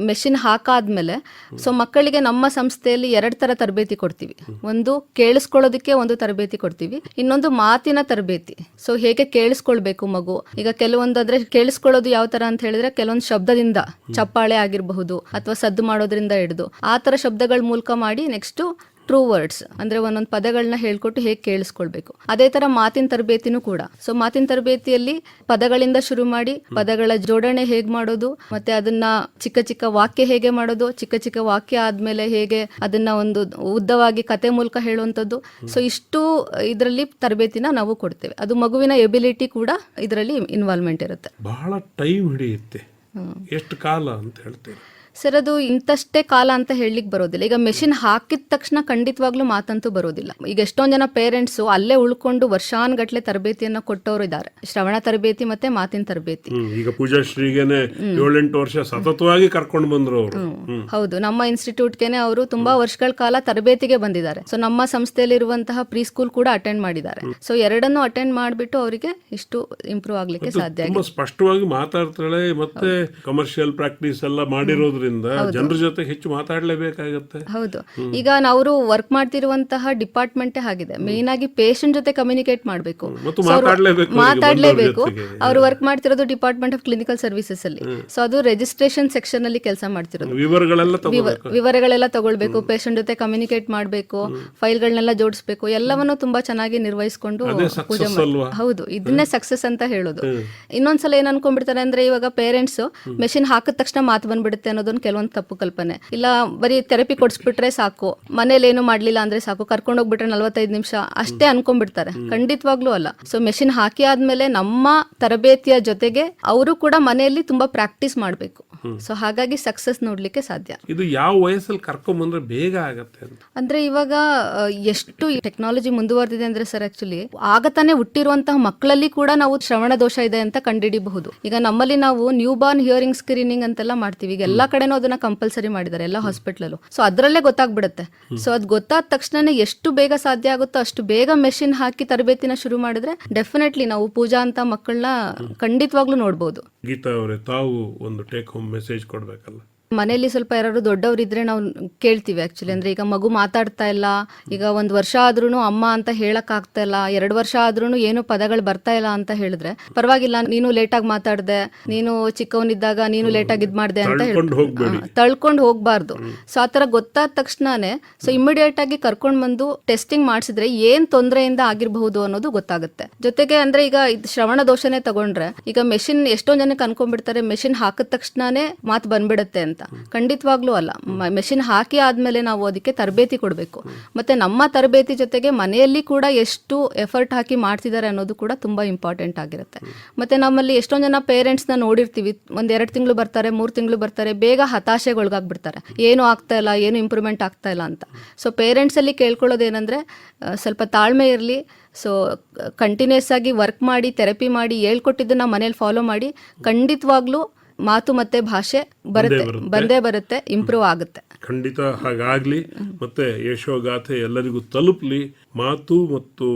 H: ಮೆಷಿನ್ ಹಾಕಾದ್ಮೇಲೆ ಸೊ ಮಕ್ಕಳಿಗೆ ನಮ್ಮ ಸಂಸ್ಥೆಯಲ್ಲಿ 2 ತರ ತರಬೇತಿ ಕೊಡ್ತೀವಿ. ಒಂದು ಕೇಳಿಸ್ಕೊಳ್ಳೋದಕ್ಕೆ ಒಂದು ತರಬೇತಿ ಕೊಡ್ತೀವಿ, ಇನ್ನೊಂದು ಮಾತಿನ ತರಬೇತಿ. ಸೊ ಹೇಗೆ ಕೇಳಿಸ್ಕೊಳ್ಬೇಕು ಮಗು, ಈಗ ಕೆಲವೊಂದಾದ್ರೆ ಕೇಳಿಸ್ಕೊಳ್ಳೋದು ಯಾವ ತರ ಅಂತ ಹೇಳಿದ್ರೆ ಕೆಲವೊಂದು ಶಬ್ದದಿಂದ, ಚಪ್ಪಾಳೆ ಆಗಿರಬಹುದು ಅಥವಾ ಸದ್ದು ಮಾಡೋದ್ರಿಂದ ಹಿಡಿದು ಆ ತರ ಶಬ್ದಗಳ ಮೂಲಕ ಮಾಡಿ ನೆಕ್ಸ್ಟ್ ಟ್ರೂ ವರ್ಡ್ಸ್ ಅಂದ್ರೆ ಒಂದೊಂದು ಪದಗಳನ್ನ ಹೇಳ್ಕೊಟ್ಟು ಹೇಗೆ ಕೇಳಿಸ್ಕೊಳ್ಬೇಕು. ಅದೇ ತರ ಮಾತಿನ ತರಬೇತಿನೂ ಕೂಡ. ಸೊ ಮಾತಿನ ತರಬೇತಿಯಲ್ಲಿ ಪದಗಳಿಂದ ಶುರು ಮಾಡಿ ಪದಗಳ ಜೋಡಣೆ ಹೇಗ್ ಮಾಡೋದು, ಮತ್ತೆ ಅದನ್ನ ಚಿಕ್ಕ ಚಿಕ್ಕ ವಾಕ್ಯ ಹೇಗೆ ಮಾಡೋದು, ಚಿಕ್ಕ ಚಿಕ್ಕ ವಾಕ್ಯ ಆದ್ಮೇಲೆ ಹೇಗೆ ಅದನ್ನ ಒಂದು ಉದ್ದವಾಗಿ ಕತೆ ಮೂಲಕ ಹೇಳುವಂಥದ್ದು. ಸೊ ಇಷ್ಟು ಇದರಲ್ಲಿ ತರಬೇತಿನ ನಾವು ಕೊಡ್ತೇವೆ. ಅದು ಮಗುವಿನ ಎಬಿಲಿಟಿ ಕೂಡ ಇದರಲ್ಲಿ ಇನ್ವಾಲ್ವ್ಮೆಂಟ್ ಇರುತ್ತೆ.
E: ಬಹಳ ಟೈಮ್ ಹಿಡಿಯುತ್ತೆ, ಎಷ್ಟು ಕಾಲ ಅಂತ ಹೇಳ್ತೀರಾ?
H: ಸರ್ ಅದು ಇಂತಷ್ಟೇ ಕಾಲ ಅಂತ ಹೇಳಲಿಕ್ಕೆ ಬರೋದಿಲ್ಲ. ಈಗ ಮೆಷಿನ್ ಹಾಕಿದ ತಕ್ಷಣ ಖಂಡಿತವಾಗ್ಲೂ ಮಾತಂತೂ ಬರೋದಿಲ್ಲ. ಈಗ ಎಷ್ಟೊಂದ್ ಜನ ಪೇರೆಂಟ್ಸ್ ಅಲ್ಲೇ ಉಳ್ಕೊಂಡು ವರ್ಷಾನ್ಗಟ್ಲೆ ತರಬೇತಿಯನ್ನ ಕೊಟ್ಟವರು ಇದ್ದಾರೆ, ಶ್ರವಣ ತರಬೇತಿ ಮತ್ತೆ ಮಾತಿನ ತರಬೇತಿ.
E: ಈಗ ಪೂಜಾಶ್ರೀಗೆನೆ 7-8 ವರ್ಷ ಸತತವಾಗಿ ಕರ್ಕೊಂಡು ಬಂದ್ರು ಅವರು.
H: ಹೌದು, ನಮ್ಮ ಇನ್ಸ್ಟಿಟ್ಯೂಟ್ಗೆನೆ ಅವರು ತುಂಬಾ ವರ್ಷಗಳ ಕಾಲ ತರಬೇತಿಗೆ ಬಂದಿದ್ದಾರೆ. ಸೊ ನಮ್ಮ ಸಂಸ್ಥೆಯಲ್ಲಿರುವಂತಹ ಪ್ರೀ ಸ್ಕೂಲ್ ಕೂಡ ಅಟೆಂಡ್ ಮಾಡಿದ್ದಾರೆ. ಸೊ ಎರಡನ್ನೂ ಅಟೆಂಡ್ ಮಾಡಿಬಿಟ್ಟು ಅವರಿಗೆ ಇಷ್ಟು ಇಂಪ್ರೂವ್ ಆಗ್ಲಿಕ್ಕೆ ಸಾಧ್ಯ ಆಗಿದೆ.
E: ಸ್ಪಷ್ಟವಾಗಿ ಮಾತಾಡ್ತಾಳೆ, ಮತ್ತೆ ಕಮರ್ಷಿಯಲ್ ಪ್ರಾಕ್ಟೀಸ್ ಎಲ್ಲ ಮಾಡಿರೋದ್ರಿಂದ ಜನರ ಜೊತೆ ಹೆಚ್ಚು ಮಾತಾಡಲೇಬೇಕಾಗುತ್ತೆ.
H: ಹೌದು, ಈಗ ನಾವು ವರ್ಕ್ ಮಾಡ್ತಿರುವಂತಹ ಡಿಪಾರ್ಟ್ಮೆಂಟ್ ಆಗಿದೆ, ಮೇನ್ ಆಗಿ ಪೇಷಂಟ್ ಜೊತೆ ಕಮ್ಯುನಿಕೇಟ್ ಮಾಡಬೇಕು, ಮಾತಾಡ್ಲೇಬೇಕು. ಅವರು ವರ್ಕ್ ಮಾಡ್ತಿರೋದು ಡಿಪಾರ್ಟ್ಮೆಂಟ್ ಆಫ್ ಕ್ಲಿನಿಕಲ್ ಸರ್ವಿಸಸ್ ಅಲ್ಲಿ. ಸೊ ಅದು ರಿಜಿಸ್ಟ್ರೇಷನ್ ಸೆಕ್ಷನ್ ಅಲ್ಲಿ ಕೆಲಸ ಮಾಡ್ತಿರೋದು. ವಿವರಗಳೆಲ್ಲ ತಗೊಳ್ಬೇಕು, ಪೇಷಂಟ್ ಜೊತೆ ಕಮ್ಯುನಿಕೇಟ್ ಮಾಡಬೇಕು, ಫೈಲ್ಗಳನ್ನೆಲ್ಲ ಜೋಡಿಸ್ಬೇಕು, ಎಲ್ಲವನ್ನು ತುಂಬಾ ಚೆನ್ನಾಗಿ ನಿರ್ವಹಿಸಿಕೊಂಡು ಪೂಜೆ ಮಾಡಿ. ಹೌದು, ಇದನ್ನೇ ಸಕ್ಸಸ್ ಅಂತ ಹೇಳೋದು. ಇನ್ನೊಂದ್ಸಲ ಏನ್ ಅನ್ಕೊಂಡ್ಬಿಡ್ತಾರೆ ಅಂದ್ರೆ ಇವಾಗ ಪೇರೆಂಟ್ಸ್ ಮೆಷಿನ್ ಹಾಕಿದ ತಕ್ಷಣ ಮಾತು ಬಂದ್ಬಿಡುತ್ತೆ ಅನ್ನೋದನ್ನ ಕೆಲವೊಂದು ತಪ್ಪು ಕಲ್ಪನೆ. ಇಲ್ಲ ಬರೀ ಥೆರಪಿ ಕೊಡಿಸ್ಬಿಟ್ರೆ ಸಾಕು, ಮನೇಲಿ ಏನು ಮಾಡ್ಲಿಲ್ಲ ಅಂದ್ರೆ ಸಾಕು, ಕರ್ಕೊಂಡು ಹೋಗ್ಬಿಟ್ರೆ 45 ನಿಮಿಷ ಅಷ್ಟೇ ಅನ್ಕೊಂಡ್ಬಿಡ್ತಾರೆ. ಖಂಡಿತವಾಗ್ಲೂ ಅಲ್ಲ. ಸೊ ಮೆಷಿನ್ ಹಾಕಿ ಆದ್ಮೇಲೆ ನಮ್ಮ ತರಬೇತಿಯ ಜೊತೆಗೆ ಅವರು ಕೂಡ ಮನೆಯಲ್ಲಿ ತುಂಬಾ ಪ್ರಾಕ್ಟೀಸ್ ಮಾಡಬೇಕು. ಸೊ ಹಾಗಾಗಿ ಸಕ್ಸಸ್ ನೋಡ್ಲಿಕ್ಕೆ ಸಾಧ್ಯ.
E: ಇದು ಯಾವ ವಯಸ್ಸಲ್ಲಿ ಕರ್ಕೊಂಡ್ ಬಂದ್ರೆ ಬೇಗ ಆಗತ್ತೆ ಅಂತ
H: ಅಂದ್ರೆ ಇವಾಗ ಎಷ್ಟು ಟೆಕ್ನಾಲಜಿ ಮುಂದುವರೆದಿದೆ ಅಂದ್ರೆ ಸರ್, ಆಕ್ಚುಲಿ ಆಗತಾನೆ ಹುಟ್ಟಿರುವಂತಹ ಮಕ್ಕಳಲ್ಲಿ ಕೂಡ ನಾವು ಶ್ರವಣ ದೋಷ ಇದೆ ಅಂತ ಕಂಡುಹಿಡಿಯಬಹುದು. ಈಗ ನಮ್ಮಲ್ಲಿ ನಾವು ನ್ಯೂ ಬಾರ್ನ್ ಹಿಯರಿಂಗ್ ಸ್ಕ್ರೀನಿಂಗ್ ಅಂತೆಲ್ಲ ಮಾಡ್ತೀವಿ. ಈಗ ಎಲ್ಲಾ ಕಡೆನೂ ಅದನ್ನ ಕಂಪಲ್ಸರಿ ಮಾಡಿದ್ದಾರೆ, ಎಲ್ಲ ಹಾಸ್ಪಿಟಲ್. ಸೊ ಅದ್ರಲ್ಲೇ ಗೊತ್ತಾಗ್ಬಿಡುತ್ತೆ. ಸೊ ಅದ್ ಗೊತ್ತಾದ ತಕ್ಷಣ ಎಷ್ಟು ಬೇಗ ಸಾಧ್ಯ ಆಗುತ್ತೋ ಅಷ್ಟು ಬೇಗ ಮೆಷಿನ್ ಹಾಕಿ ತರಬೇತಿನ ಶುರು ಮಾಡಿದ್ರೆ ಡೆಫಿನೆಟ್ಲಿ ನಾವು ಪೂಜಾ ಅಂತ ಮಕ್ಕಳನ್ನ ಖಂಡಿತವಾಗ್ಲೂ ನೋಡ್ಬೋದು.
E: ಗೀತಾ ಅವರೇ, ತಾವು ಒಂದು ಟೇಕ್ ಹೋಮ್ ಮೆಸೇಜ್ ಕೊಡ್ಬೇಕಲ್ಲ.
H: ಮನೆಯಲ್ಲಿ ಸ್ವಲ್ಪ ಯಾರು ದೊಡ್ಡವರಿದ್ರೆ ನಾವು ಕೇಳ್ತೀವಿ ಆಕ್ಚುಲಿ. ಅಂದ್ರೆ ಈಗ ಮಗು ಮಾತಾಡ್ತಾ ಇಲ್ಲ, ಈಗ 1 ವರ್ಷ ಆದ್ರೂ ಅಮ್ಮ ಅಂತ ಹೇಳಕ್ ಆಗ್ತಾ ಇಲ್ಲ, 2 ವರ್ಷ ಆದ್ರೂ ಏನು ಪದಗಳು ಬರ್ತಾ ಇಲ್ಲ ಅಂತ ಹೇಳಿದ್ರೆ ಪರವಾಗಿಲ್ಲ, ನೀನು ಲೇಟಾಗಿ ಮಾತಾಡ್ದೆ, ನೀನು ಚಿಕ್ಕವನಿದ್ದಾಗ ನೀನು ಲೇಟಾಗಿ ಇದ್ ಮಾಡ್ದೆ ಅಂತ ತಳ್ಕೊಂಡು ಹೋಗ್ಬಾರ್ದು. ಸೊ ಆತರ ಗೊತ್ತಾದ ತಕ್ಷಣನೇ ಸೊ ಇಮಿಡಿಯೇಟ್ ಆಗಿ ಕರ್ಕೊಂಡ್ ಬಂದು ಟೆಸ್ಟಿಂಗ್ ಮಾಡಿಸಿದ್ರೆ ಏನ್ ತೊಂದರೆಯಿಂದ ಆಗಿರಬಹುದು ಅನ್ನೋದು ಗೊತ್ತಾಗುತ್ತೆ. ಜೊತೆಗೆ ಅಂದ್ರೆ ಈಗ ಶ್ರವಣ ದೋಷನೇ ತಗೊಂಡ್ರೆ ಈಗ ಮೆಷಿನ್ ಎಷ್ಟೊಂದ್ ಜನಕ್ಕೆ ಅನ್ಕೊಂಡ್ಬಿಡ್ತಾರೆ ಮೆಷಿನ್ ಹಾಕಿದ ತಕ್ಷಣನೇ ಮಾತು ಬಂದ್ಬಿಡುತ್ತೆ ಅಂತ. ಖಂಡಿತವಾಗ್ಲೂ ಅಲ್ಲ. ಮೆಷಿನ್ ಹಾಕಿ ಆದ್ಮೇಲೆ ನಾವು ಅದಕ್ಕೆ ತರಬೇತಿ ಕೊಡಬೇಕು. ಮತ್ತೆ ನಮ್ಮ ತರಬೇತಿ ಜೊತೆಗೆ ಮನೆಯಲ್ಲಿ ಕೂಡ ಎಷ್ಟು ಎಫರ್ಟ್ ಹಾಕಿ ಮಾಡ್ತಿದ್ದಾರೆ ಅನ್ನೋದು ಕೂಡ ತುಂಬಾ ಇಂಪಾರ್ಟೆಂಟ್ ಆಗಿರುತ್ತೆ. ಮತ್ತೆ ನಮ್ಮಲ್ಲಿ ಎಷ್ಟೊಂದ್ ಜನ ಪೇರೆಂಟ್ಸ್ ನ ನೋಡಿರ್ತೀವಿ, 1-2 ತಿಂಗಳು ಬರ್ತಾರೆ, 3 ತಿಂಗಳು ಬರ್ತಾರೆ, ಬೇಗ ಹತಾಶೆಗೊಳಗಾಗ್ಬಿಡ್ತಾರೆ, ಏನು ಆಗ್ತಾ ಇಲ್ಲ, ಏನು ಇಂಪ್ರೂವ್ಮೆಂಟ್ ಆಗ್ತಾ ಇಲ್ಲ ಅಂತ. ಸೊ ಪೇರೆಂಟ್ಸ್ ಅಲ್ಲಿ ಕೇಳ್ಕೊಳ್ಳೋದೇನಂದ್ರೆ ಸ್ವಲ್ಪ ತಾಳ್ಮೆ ಇರಲಿ. ಸೊ ಕಂಟಿನ್ಯೂಸ್ ಆಗಿ ವರ್ಕ್ ಮಾಡಿ, ಥೆರಪಿ ಮಾಡಿ, ಹೇಳ್ಕೊಟ್ಟಿದ್ದನ್ನ ಮನೇಲಿ ಫಾಲೋ ಮಾಡಿ, ಖಂಡಿತವಾಗ್ಲೂ ಮಾತು ಮತ್ತೆ ಭಾಷೆ ಬಂದೇ ಬರುತ್ತೆ, ಇಂಪ್ರೂವ್ ಆಗುತ್ತೆ.
E: ಖಂಡಿತ ಹಾಗಾಗ್ಲಿ. ಮತ್ತೆ ಯಶೋಗಾಥೆ ಎಲ್ಲರಿಗೂ ತಲುಪಲಿ. ಮಾತು ಮತ್ತು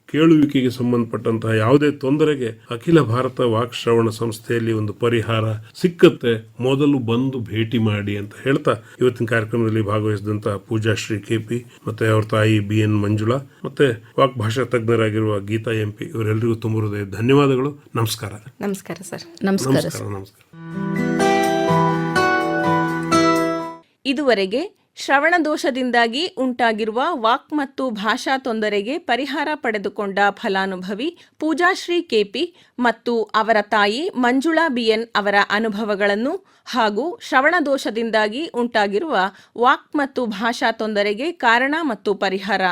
E: ಕೇಳುವಿಕೆಗೆ ಸಂಬಂಧಪಟ್ಟಂತಹ ಯಾವುದೇ ತೊಂದರೆಗೆ ಅಖಿಲ ಭಾರತ ವಾಕ್ ಶ್ರವಣ ಸಂಸ್ಥೆಯಲ್ಲಿ ಒಂದು ಪರಿಹಾರ ಸಿಕ್ಕತ್ತೆ, ಮೊದಲು ಬಂದು ಭೇಟಿ ಮಾಡಿ ಅಂತ ಹೇಳ್ತಾ ಇವತ್ತಿನ ಕಾರ್ಯಕ್ರಮದಲ್ಲಿ ಭಾಗವಹಿಸಿದಂತಹ ಪೂಜಾಶ್ರೀ KP ಮತ್ತೆ ಅವ್ರ ತಾಯಿ BN ಮಂಜುಳಾ ಮತ್ತೆ ವಾಕ್ ಭಾಷಾ ತಜ್ಞರಾಗಿರುವ ಗೀತಾ MP ಇವರೆಲ್ಲರಿಗೂ ತುಂಬ ಹೃದಯ ಧನ್ಯವಾದಗಳು. ನಮಸ್ಕಾರ.
G: ನಮಸ್ಕಾರ ಸರ್.
H: ನಮಸ್ಕಾರ.
A: ಇದುವರೆಗೆ ಶ್ರವಣ ದೋಷದಿಂದಾಗಿ ಉಂಟಾಗಿರುವ ವಾಕ್ ಮತ್ತು ಭಾಷಾ ತೊಂದರೆಗೆ ಪರಿಹಾರ ಪಡೆದುಕೊಂಡ ಫಲಾನುಭವಿ ಪೂಜಾಶ್ರೀ ಕೆಪಿ ಮತ್ತು ಅವರ ತಾಯಿ ಮಂಜುಳಾ ಬಿಎನ್ ಅವರ ಅನುಭವಗಳನ್ನು ಹಾಗೂ ಶ್ರವಣ ದೋಷದಿಂದಾಗಿ ಉಂಟಾಗಿರುವ ವಾಕ್ ಮತ್ತು ಭಾಷಾ ತೊಂದರೆಗೆ ಕಾರಣ ಮತ್ತು ಪರಿಹಾರ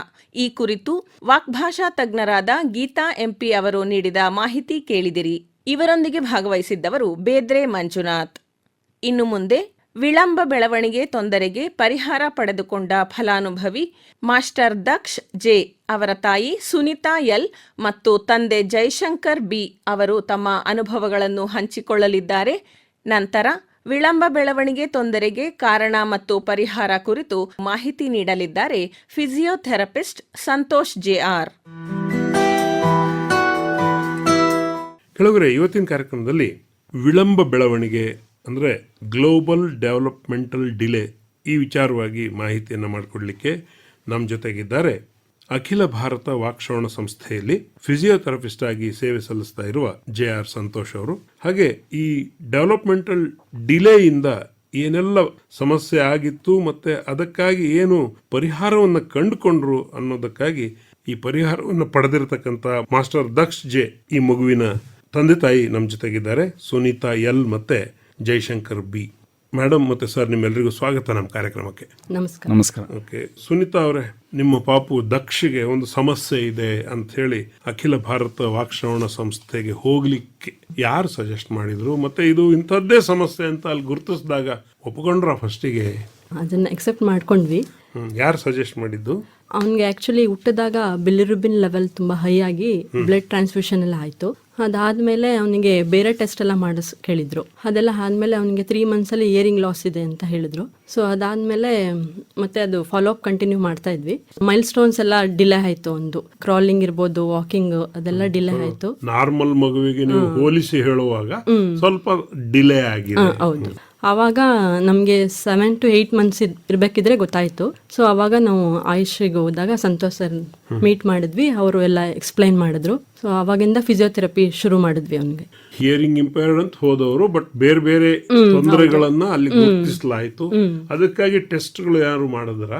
A: ಈ ಕುರಿತು ವಾಕ್ಭಾಷಾ ತಜ್ಞರಾದ ಗೀತಾ ಎಂಪಿ ಅವರು ನೀಡಿದ ಮಾಹಿತಿ ಕೇಳಿದಿರಿ. ಇವರೊಂದಿಗೆ ಭಾಗವಹಿಸಿದ್ದವರು ಬೇದ್ರೆ ಮಂಜುನಾಥ್. ಇನ್ನು ಮುಂದೆ ವಿಳಂಬ ಬೆಳವಣಿಗೆ ತೊಂದರೆಗೆ ಪರಿಹಾರ ಪಡೆದುಕೊಂಡ ಫಲಾನುಭವಿ ಮಾಸ್ಟರ್ ದಕ್ಷ್ ಜೆ ಅವರ ತಾಯಿ ಸುನಿತಾ ಎಲ್ ಮತ್ತು ತಂದೆ ಜೈಶಂಕರ್ ಬಿ ಅವರು ತಮ್ಮ ಅನುಭವಗಳನ್ನು ಹಂಚಿಕೊಳ್ಳಲಿದ್ದಾರೆ. ನಂತರ ವಿಳಂಬ ಬೆಳವಣಿಗೆ ತೊಂದರೆಗೆ ಕಾರಣ ಮತ್ತು ಪರಿಹಾರ ಕುರಿತು ಮಾಹಿತಿ ನೀಡಲಿದ್ದಾರೆ ಫಿಸಿಯೋಥೆರಪಿಸ್ಟ್ ಸಂತೋಷ್ ಜೆಆರ್.
E: ಕೆಳಗರೆ ಇವತ್ತಿನ ಕಾರ್ಯಕ್ರಮದಲ್ಲಿ ವಿಳಂಬ ಬೆಳವಣಿಗೆ ಅಂದರೆ ಗ್ಲೋಬಲ್ ಡೆವಲಪ್ಮೆಂಟಲ್ ಡಿಲೇ ಈ ವಿಚಾರವಾಗಿ ಮಾಹಿತಿಯನ್ನು ಮಾಡಿಕೊಡ್ಲಿಕ್ಕೆ ನಮ್ಮ ಜೊತೆಗಿದ್ದಾರೆ ಅಖಿಲ ಭಾರತ ವಾಕ್ಶ್ರವಣ ಸಂಸ್ಥೆಯಲ್ಲಿ ಫಿಸಿಯೋಥೆರಪಿಸ್ಟ್ ಆಗಿ ಸೇವೆ ಸಲ್ಲಿಸ್ತಾ ಇರುವ ಜೆಆರ್ ಸಂತೋಷ್ ಅವರು. ಹಾಗೆ ಈ ಡೆವಲಪ್ಮೆಂಟಲ್ ಡಿಲೇಯಿಂದ ಏನೆಲ್ಲ ಸಮಸ್ಯೆ ಆಗಿತ್ತು ಮತ್ತೆ ಅದಕ್ಕಾಗಿ ಏನು ಪರಿಹಾರವನ್ನು ಕಂಡುಕೊಂಡ್ರು ಅನ್ನೋದಕ್ಕಾಗಿ ಈ ಪರಿಹಾರವನ್ನು ಪಡೆದಿರತಕ್ಕಂಥ ಮಾಸ್ಟರ್ ದಕ್ಷ್ ಜೆ ಈ ಮಗುವಿನ ತಂದೆ ತಾಯಿ ನಮ್ಮ ಜೊತೆಗಿದ್ದಾರೆ, ಸುನೀತಾ ಎಲ್ ಮತ್ತೆ ಜೈಶಂಕರ್ ಬಿ. ಮೇಡಮ್ ಮತ್ತೆ ಸರ್, ನಿಮ್ಮೆಲ್ಲರಿಗೂ ಸ್ವಾಗತ ನಮ್ಮ ಕಾರ್ಯಕ್ರಮಕ್ಕೆ.
I: ನಮಸ್ಕಾರ.
E: ಓಕೆ, ಸುನೀತಾ ಅವರೇ, ನಿಮ್ಮ ಪಾಪು ದಕ್ಷಿಗೆ ಒಂದು ಸಮಸ್ಯೆ ಇದೆ ಅಂತ ಹೇಳಿ ಅಖಿಲ ಭಾರತ ವಾಕ್ಶ್ರವಣ ಸಂಸ್ಥೆಗೆ ಹೋಗ್ಲಿಕ್ಕೆ ಯಾರು ಸಜೆಸ್ಟ್ ಮಾಡಿದ್ರು, ಮತ್ತೆ ಇದು ಇಂಥದ್ದೇ ಸಮಸ್ಯೆ ಅಂತ ಅಲ್ಲಿ ಗುರುತಿಸಿದಾಗ ಒಪ್ಕೊಂಡ್ರ ಫಸ್ಟಿಗೆ?
J: ಅದನ್ನ ಎಕ್ಸೆಪ್ಟ್ ಮಾಡ್ಕೊಂಡ್ವಿ.
E: ಯಾರು ಸಜೆಸ್ಟ್ ಮಾಡಿದ್ದು?
J: ಅವನಿಗೆ ಆಕ್ಚುಲಿ ಹುಟ್ಟಿದಾಗ ಬಿಲಿರುಬಿನ್ ಲೆವೆಲ್ ತುಂಬಾ ಹೈ ಆಗಿ ಬ್ಲಡ್ ಟ್ರಾನ್ಸ್ಫ್ಯೂಷನ್ ಎಲ್ಲ ಆಯ್ತು. ಅದಾದ್ಮೇಲೆ ಅವನಿಗೆ ಬೇರೆ ಟೆಸ್ಟ್ ಎಲ್ಲ ಕೇಳಿದ್ರು. ಅದೆಲ್ಲ ಆದ್ಮೇಲೆ ಅವನಿಗೆ 3 months ಅಲ್ಲಿ ಇಯರಿಂಗ್ ಲಾಸ್ ಇದೆ ಅಂತ ಹೇಳಿದ್ರು. ಸೊ ಅದಾದ್ಮೇಲೆ ಮತ್ತೆ ಅದು ಫಾಲೋ ಅಪ್ ಕಂಟಿನ್ಯೂ ಮಾಡ್ತಾ ಇದ್ವಿ. ಮೈಲ್ ಸ್ಟೋನ್ಸ್ ಎಲ್ಲ ಡಿಲೇ ಆಯ್ತು. ಒಂದು ಕ್ರಾಲಿಂಗ್ ಇರ್ಬೋದು, ವಾಕಿಂಗ್, ಅದೆಲ್ಲ ಡಿಲೇ ಆಯ್ತು.
E: ನಾರ್ಮಲ್ ಮಗುವಿಗೆ ನೀವು ಹೋಲಿಸಿ ಹೇಳುವಾಗ ಸ್ವಲ್ಪ ಡಿಲೇ ಆಗಿದೆ.
J: ಹೌದು. ಆವಾಗ ನಮಗೆ 7 to 8 months ಇರ್ಬೇಕಿದ್ರೆ ಗೊತ್ತಾಯ್ತು. ಸೊ ಅವಾಗ ನಾವು ಆಯುಷ್ಗೆ ಹೋದಾಗ ಸಂತೋಷ್ ಸರ್ ಮೀಟ್ ಮಾಡಿದ್ವಿ. ಅವರು ಎಲ್ಲ ಎಕ್ಸ್ಪ್ಲೈನ್ ಮಾಡಿದ್ರು. ಸೊ ಅವಾಗಿಂದ ಫಿಸಿಯೋಥೆರಪಿ ಶುರು ಮಾಡಿದ್ವಿ ಅವನಿಗೆ.
E: ಹಿಯರಿಂಗ್ ಇಂಪೇರ್ಡ್ ಅಂತ ಹೋದವರು, ಬಟ್ ಬೇರೆ ಬೇರೆ ತೊಂದರೆಗಳನ್ನ ಅಲ್ಲಿ ಗುರುತಿಸಲಾಯ್ತು. ಅದಕ್ಕಾಗಿ ಟೆಸ್ಟ್ಗಳು ಯಾರು ಮಾಡಿದ್ರ?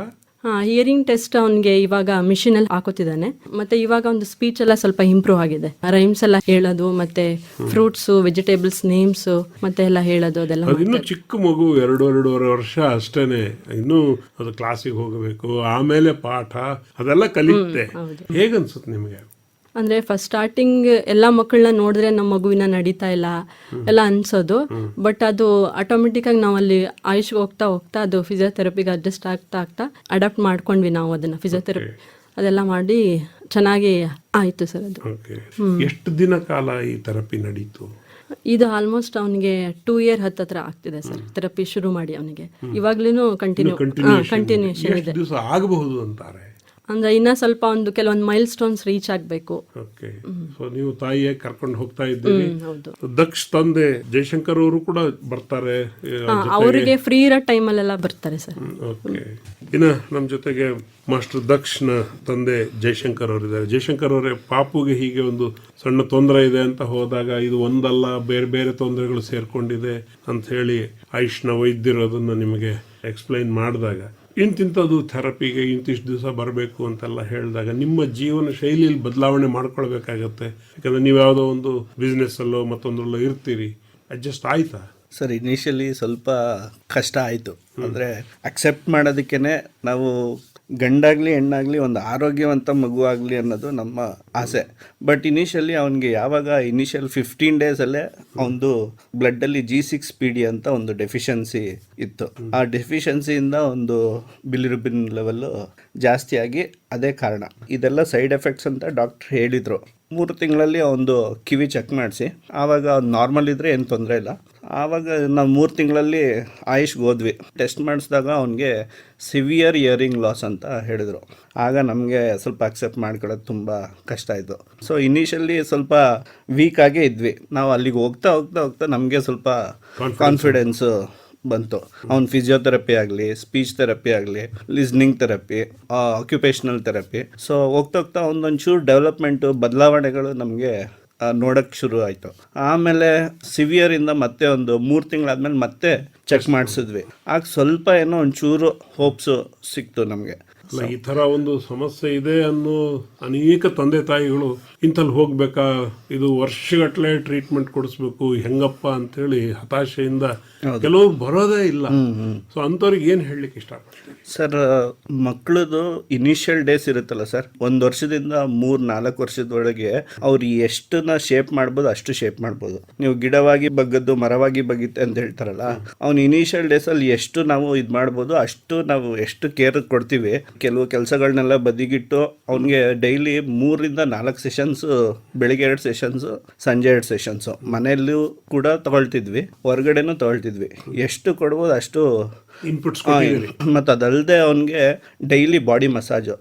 J: ಹಿಯರಿಂಗ್ ಟೆಸ್ಟ್ ಅವನಿಗೆ ಇವಾಗ ಮಿಷಿನ್ ಅಲ್ಲಿ ಹಾಕೋತಿದ್ದಾನೆ. ಮತ್ತೆ ಇವಾಗ ಒಂದು ಸ್ಪೀಚ್ ಎಲ್ಲ ಸ್ವಲ್ಪ ಇಂಪ್ರೂವ್ ಆಗಿದೆ. ರೈಮ್ಸ್ ಎಲ್ಲ ಹೇಳೋದು, ಮತ್ತೆ ಫ್ರೂಟ್ಸ್, ವೆಜಿಟೇಬಲ್ಸ್ ನೇಮ್ಸ್ ಮತ್ತೆ ಎಲ್ಲ ಹೇಳೋದು, ಅದೆಲ್ಲ.
E: ಇನ್ನು ಚಿಕ್ಕ ಮಗು, 2-2.5 ವರ್ಷ ಅಷ್ಟೇನೆ. ಇನ್ನು ಅದು ಕ್ಲಾಸಿಗೆ ಹೋಗಬೇಕು, ಆಮೇಲೆ ಪಾಠ ಅದೆಲ್ಲ ಕಲಿಯುತ್ತೆ. ಹೇಗನ್ಸುತ್ತೆ ನಿಮಗೆ?
J: ಅಂದ್ರೆ ಫಸ್ಟ್ ಸ್ಟಾರ್ಟಿಂಗ್ ಎಲ್ಲ ಮಕ್ಕಳನ್ನ ನೋಡಿದ್ರೆ ನಮ್ಮ ಮಗುವಿನ ನಡೀತಾ ಇಲ್ಲ ಎಲ್ಲ ಅನ್ಸೋದು. ಬಟ್ ಅದು ಆಟೋಮೆಟಿಕ್ ಆಗಿ ನಾವು ಅಲ್ಲಿ ಆಯುಷ್ಗೆ ಹೋಗ್ತಾ ಹೋಗ್ತಾ ಅದು ಫಿಸಿಯೋಥೆರಪಿಗೆ ಅಡ್ಜಸ್ಟ್ ಆಗ್ತಾ ಅಡಾಪ್ಟ್ ಮಾಡ್ಕೊಂಡ್ವಿ ನಾವು ಅದನ್ನ. ಫಿಸಿಯೋಥೆರಪಿ ಅದೆಲ್ಲ ಮಾಡಿ ಚೆನ್ನಾಗಿ ಆಯ್ತು ಸರ್ ಅದು.
E: ಎಷ್ಟು ದಿನ ಕಾಲ ಈ ಥೆರಪಿ ನಡೀತು?
J: ಇದು ಆಲ್ಮೋಸ್ಟ್ ಅವನಿಗೆ 2 year ಹತ್ತತ್ರ ಆಗ್ತಿದೆ ಸರ್ ಥೆರಪಿ ಶುರು ಮಾಡಿ. ಅವನಿಗೆ ಇವಾಗ್ಲೂ ಕಂಟಿನ್ಯೂಷನ್ ಇದೆ.
E: ಆಗಬಹುದು ಅಂತಾರೆ.
J: ಅಂದ್ರೆ ಇನ್ನ ಸ್ವಲ್ಪ ಕೆಲವೊಂದು ಮೈಲ್ ಸ್ಟೋನ್ಸ್ ರೀಚ್ ಆಗ್ಬೇಕು.
E: ನೀವು ತಾಯಿಯೇ ಕರ್ಕೊಂಡು ಹೋಗ್ತಾ ಇದ್ದೀವಿ. ದಕ್ಷ ತಂದೆ ಜೈಶಂಕರ್ ಅವರು ಕೂಡ ಬರ್ತಾರೆ?
J: ಅವರಿಗೆ ಫ್ರೀ ಇರೋ ಟೈಮಲ್ಲೆಲ್ಲ ಬರ್ತಾರೆ ಸರ್.
E: ಇನ್ನು ನಮ್ಮ ಜೊತೆಗೆ ಮಾಸ್ಟರ್ ದಕ್ಷನ ತಂದೆ ಜೈಶಂಕರ್ ಅವರಿದ್ದಾರೆ. ಜೈಶಂಕರ್ ಅವರೇ, ಪಾಪುಗೆ ಹೀಗೆ ಒಂದು ಸಣ್ಣ ತೊಂದರೆ ಇದೆ ಅಂತ ಹೋದಾಗ ಇದು ಒಂದಲ್ಲ ಬೇರೆ ಬೇರೆ ತೊಂದರೆಗಳು ಸೇರ್ಕೊಂಡಿದೆ ಅಂತ ಹೇಳಿ ಆಯುಷ್ನ ವೈದ್ಯರು ಅದನ್ನ ನಿಮಗೆ ಎಕ್ಸ್ಪ್ಲೈನ್ ಮಾಡಿದಾಗ, ಇಂತಿಂಥದ್ದು ಥೆರಪಿಗೆ ಇಂತಿಷ್ಟು ದಿವಸ ಬರಬೇಕು ಅಂತೆಲ್ಲ ಹೇಳಿದಾಗ ನಿಮ್ಮ ಜೀವನ ಶೈಲಿಯಲ್ಲಿ ಬದಲಾವಣೆ ಮಾಡ್ಕೊಳ್ಬೇಕಾಗತ್ತೆ. ಯಾಕಂದ್ರೆ ನೀವು ಯಾವುದೋ ಒಂದು ಬಿಸ್ನೆಸ್ ಅಲ್ಲೋ ಮತ್ತೊಂದರಲ್ಲೋ ಇರ್ತೀರಿ. ಅಡ್ಜಸ್ಟ್ ಆಯ್ತಾ?
I: ಸರ್, ಇನಿಷಿಯಲಿ ಸ್ವಲ್ಪ ಕಷ್ಟ ಆಯಿತು. ಅಂದರೆ ಅಕ್ಸೆಪ್ಟ್ ಮಾಡೋದಕ್ಕೇ ನಾವು ಗಂಡಾಗಲಿ ಹೆಣ್ಣಾಗಲಿ ಒಂದು ಆರೋಗ್ಯವಂತ ಮಗು ಆಗಲಿ ಅನ್ನೋದು ನಮ್ಮ ಆಸೆ. ಬಟ್ ಇನಿಷಿಯಲಿ ಅವನಿಗೆ ಯಾವಾಗ ಇನಿಷಿಯಲ್ 15 daysಲ್ಲೇ ಅವನದು ಬ್ಲಡ್ಡಲ್ಲಿ G6PD ಅಂತ ಒಂದು ಡೆಫಿಷಿಯನ್ಸಿ ಇತ್ತು. ಆ ಡೆಫಿಷಿಯನ್ಸಿಯಿಂದ ಒಂದು ಬಿಲಿರುಬಿನ್ ಲೆವೆಲ್ಲು ಜಾಸ್ತಿಯಾಗಿ ಅದೇ ಕಾರಣ. ಇದೆಲ್ಲ ಸೈಡ್ ಎಫೆಕ್ಟ್ಸ್ ಅಂತ ಡಾಕ್ಟ್ರ್ ಹೇಳಿದರು. 3 ತಿಂಗಳಲ್ಲಿ ಒಂದು ಕಿವಿ ಚೆಕ್ ಮಾಡಿಸಿ, ಆವಾಗ ನಾರ್ಮಲ್ ಇದ್ದರೆ ಏನು ತೊಂದರೆ ಇಲ್ಲ. ಆವಾಗ ನಾವು 3 ತಿಂಗಳಲ್ಲಿ ಆಯುಷ್ಗೆ ಹೋದ್ವಿ. ಟೆಸ್ಟ್ ಮಾಡಿಸಿದಾಗ ಅವನಿಗೆ ಸಿವಿಯರ್ ಇಯರಿಂಗ್ ಲಾಸ್ ಅಂತ ಹೇಳಿದರು. ಆಗ ನಮಗೆ ಸ್ವಲ್ಪ ಅಕ್ಸೆಪ್ಟ್ ಮಾಡ್ಕೊಳ್ಳೋದು ತುಂಬ ಕಷ್ಟ ಆಯಿತು. ಸೊ ಇನಿಷಿಯಲಿ ಸ್ವಲ್ಪ ವೀಕ್ ಆಗೇ ಇದ್ವಿ. ನಾವು ಅಲ್ಲಿಗೆ ಹೋಗ್ತಾ ನಮಗೆ ಸ್ವಲ್ಪ ಕಾನ್ಫಿಡೆನ್ಸು ಬಂತು. ಅವ್ನು ಫಿಸಿಯೋಥೆರಪಿ ಆಗಲಿ, ಸ್ಪೀಚ್ ಥೆರಪಿ ಆಗಲಿ, listening therapy, occupational therapy. So ಹೋಗ್ತಾ ಒಂದೊಂಚೂರು ಡೆವಲಪ್ಮೆಂಟು ಬದಲಾವಣೆಗಳು ನಮಗೆ ನೋಡೋಕ್ಕೆ ಶುರು ಆಯಿತು. ಆಮೇಲೆ ಸಿವಿಯರಿಂದ ಮತ್ತೆ ಒಂದು 3 ತಿಂಗಳಾದ್ಮೇಲೆ ಮತ್ತೆ ಚೆಕ್ ಮಾಡಿಸಿದ್ವಿ. ಆಗ ಸ್ವಲ್ಪ ಏನೋ ಒಂಚೂರು ಹೋಪ್ಸು ಸಿಕ್ತು ನಮಗೆ.
E: ಅಲ್ಲ, ಈ ಥರ ಒಂದು ಸಮಸ್ಯೆ ಇದೆ ಅನ್ನೋ ಅನೇಕ ತಂದೆ ತಾಯಿಗಳು ಇಂಥಲ್ಲಿ ಹೋಗ್ಬೇಕಾ, ಇದು ವರ್ಷಗಟ್ಟಲೆ ಟ್ರೀಟ್ಮೆಂಟ್ ಕೊಡಿಸ್ಬೇಕು, ಹೆಂಗಪ್ಪ ಅಂತೇಳಿ ಹತಾಶೆಯಿಂದ ಕೆಲವರು ಬರೋದೇ ಇಲ್ಲ. ಸೊ ಅಂಥವ್ರಿಗೆ ಏನು ಹೇಳಲಿಕ್ಕೆ ಇಷ್ಟಪಡ್ತೀವಿ
I: ಸರ್? ಮಕ್ಕಳದು ಇನಿಷಿಯಲ್ ಡೇಸ್ ಇರುತ್ತಲ್ಲ ಸರ್, 1 ವರ್ಷದಿಂದ 3-4 ವರ್ಷದೊಳಗೆ ಅವ್ರು ಎಷ್ಟನ್ನ ಶೇಪ್ ಮಾಡ್ಬೋದು ಅಷ್ಟು ಶೇಪ್ ಮಾಡ್ಬೋದು. ನೀವು ಗಿಡವಾಗಿ ಬಗ್ಗದ್ದು ಮರವಾಗಿ ಬಗ್ಗಿತ್ತೆ ಅಂತ ಹೇಳ್ತಾರಲ್ಲ, ಅವ್ನು ಇನಿಷಿಯಲ್ ಡೇಸಲ್ಲಿ ಎಷ್ಟು ನಾವು ಇದು ಮಾಡ್ಬೋದು ಅಷ್ಟು ನಾವು ಎಷ್ಟು ಕೇರ್ ಕೊಡ್ತೀವಿ. ಕೆಲವು ಕೆಲಸಗಳನ್ನೆಲ್ಲ ಬದಿಗಿಟ್ಟು ಅವನಿಗೆ ಡೈಲಿ 3-4 ಸೆಷನ್ಸು, ಬೆಳಿಗ್ಗೆ 2 ಸೆಷನ್ಸು, ಸಂಜೆ 2 ಸೆಷನ್ಸು ಮನೆಯಲ್ಲೂ ಕೂಡ ತಗೊಳ್ತಿದ್ವಿ, ಹೊರಗಡೆನೂ ತಗೊಳ್ತಿದ್ವಿ. ಎಷ್ಟು ಕೊಡ್ಬೋದು ಅಷ್ಟು
E: ಇನ್ಪುಟ್ಸ್.
I: ಮತ್ತು ಅದಲ್ಲದೆ ಅವನಿಗೆ ಡೈಲಿ ಬಾಡಿ ಮಸಾಜು.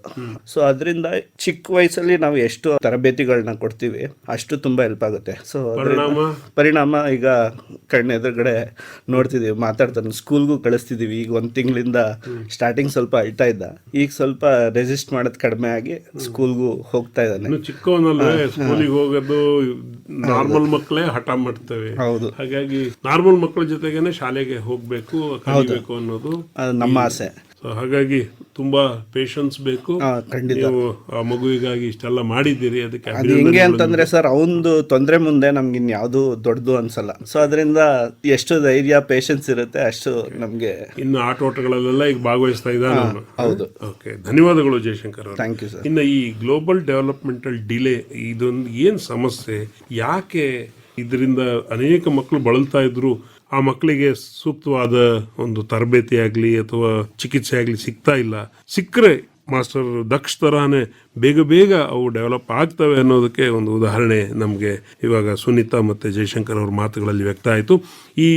I: ಸೊ ಅದರಿಂದ ಚಿಕ್ಕ ವಯಸ್ಸಲ್ಲಿ ನಾವು ಎಷ್ಟು ತರಬೇತಿಗಳನ್ನ ಕೊಡ್ತೀವಿ ಅಷ್ಟು ತುಂಬ ಹೆಲ್ಪ್ ಆಗುತ್ತೆ. ಸೊ ಪರಿಣಾಮ ಈಗ ಕಣ್ಣೆದುರುಗಡೆ ನೋಡ್ತಿದ್ದೀವಿ, ಮಾತಾಡ್ತಾನೆ. ಸ್ಕೂಲ್ಗೂ ಕಳಿಸ್ತಿದ್ದೀವಿ. ಈಗ 1 ತಿಂಗಳಿಂದ ಸ್ಟಾರ್ಟಿಂಗ್ ಸ್ವಲ್ಪ ಅಳ್ತಾ ಇದ್ದ, ಈಗ ಸ್ವಲ್ಪ ರೆಸಿಸ್ಟ್ ಮಾಡೋದು ಕಡಿಮೆ ಆಗಿ ಸ್ಕೂಲ್ಗೂ ಹೋಗ್ತಾ ಇದ್ದಾನೆ.
E: ಚಿಕ್ಕವನಲ್ಲೇ ಸ್ಕೂಲಿಗೆ ಹೋಗೋದು ನಾರ್ಮಲ್ ಮಕ್ಕಳೇ ಹಠ ಮಾಡ್ತೇವೆ.
I: ಹೌದು,
E: ಹಾಗಾಗಿ ನಾರ್ಮಲ್ ಮಕ್ಕಳ ಜೊತೆಗೇನೆ ಶಾಲೆಗೆ ಹೋಗ್ಬೇಕು, ಕಲಿಬೇಕು ಅನ್ನೋದು
I: ನಮ್ಮ ಆಸೆ.
E: ಹಾಗಾಗಿ ತುಂಬಾ ಪೇಷನ್ಸ್ ಬೇಕು. ನೀವು ಆ ಮಗುವಿಗಾಗಿ ಇಷ್ಟೆಲ್ಲ ಮಾಡಿದ್ದೀರಿ, ಅದಕ್ಕೆ
I: ಅದು ಹೆಂಗೆ ಅಂತಂದ್ರೆ ಸರ್, ಅವನದು ತೊಂದರೆ ಮುಂದೆ ನಮ್ಗೆ ಇನ್ಯಾವುದು ದೊಡ್ಡದು ಅನ್ಸಲ್ಲ. ಸೊ ಅದರಿಂದ ಎಷ್ಟು ಧೈರ್ಯ ಪೇಷನ್ಸ್ ಇರುತ್ತೆ ಅಷ್ಟು ನಮ್ಗೆ.
E: ಇನ್ನು ಆಟೋಟಗಳಲ್ಲೆಲ್ಲ ಈಗ ಭಾಗವಹಿಸ್ತಾ ಇದ್ದಾನೆ.
I: ಹೌದು.
E: ಓಕೆ, ಧನ್ಯವಾದಗಳು ಜಯಶಂಕರ್ ಅವರು.
I: Thank you sir.
E: ಇನ್ನು ಈ ಗ್ಲೋಬಲ್ ಡೆವಲಪ್ಮೆಂಟಲ್ ಡಿಲೇ ಇದೊಂದು ಏನು ಸಮಸ್ಯೆ, ಯಾಕೆ ಇದರಿಂದ ಅನೇಕ ಮಕ್ಕಳು ಬಳಲ್ತಾ ಇದ್ರು, ಆ ಮಕ್ಕಳಿಗೆ ಸೂಕ್ತವಾದ ಒಂದು ತರಬೇತಿ ಆಗಲಿ ಅಥವಾ ಚಿಕಿತ್ಸೆ ಆಗಲಿ ಸಿಗ್ತಾ ಇಲ್ಲ, ಸಿಕ್ಕರೆ ಮಾಸ್ಟರ್ ದಕ್ಷ ತರಹನೇ ಬೇಗ ಅವು ಡೆವಲಪ್ ಆಗ್ತವೆ ಅನ್ನೋದಕ್ಕೆ ಒಂದು ಉದಾಹರಣೆ ನಮಗೆ ಇವಾಗ ಸುನೀತಾ ಮತ್ತು ಜಯಶಂಕರ್ ಅವ್ರ ಮಾತುಗಳಲ್ಲಿ ವ್ಯಕ್ತ ಆಯಿತು. ಈ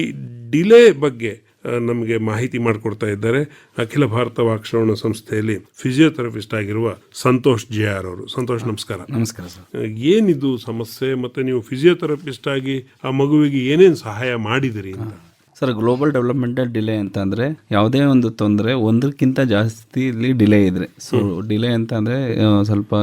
E: ಡಿಲೇ ಬಗ್ಗೆ ನಮಗೆ ಮಾಹಿತಿ ಮಾಡಿಕೊಡ್ತಾ ಇದ್ದಾರೆ ಅಖಿಲ ಭಾರತ ವಾಕ್ಶ್ರವಣ ಸಂಸ್ಥೆಯಲ್ಲಿ ಫಿಸಿಯೋಥೆರಪಿಸ್ಟ್ ಆಗಿರುವ ಸಂತೋಷ್ JR ಅವರು. ಸಂತೋಷ್, ನಮಸ್ಕಾರ.
K: ನಮಸ್ಕಾರ ಸರ್.
E: ಏನಿದು ಸಮಸ್ಯೆ, ಮತ್ತು ನೀವು ಫಿಸಿಯೋಥೆರಪಿಸ್ಟ್ ಆಗಿ ಆ ಮಗುವಿಗೆ ಏನೇನು ಸಹಾಯ ಮಾಡಿದಿರಿ ಅಂತ?
K: ಸರ್, ಗ್ಲೋಬಲ್ ಡೆವಲಪ್ಮೆಂಟಲ್ ಡಿಲೇ ಅಂತ ಅಂದರೆ ಯಾವುದೇ ಒಂದು ತೊಂದರೆ ಒಂದಕ್ಕಿಂತ ಜಾಸ್ತಿ ಇಲ್ಲಿ ಡಿಲೇ ಇದ್ರೆ. ಸೊ ಡಿಲೇ ಅಂತ ಅಂದರೆ ಸ್ವಲ್ಪ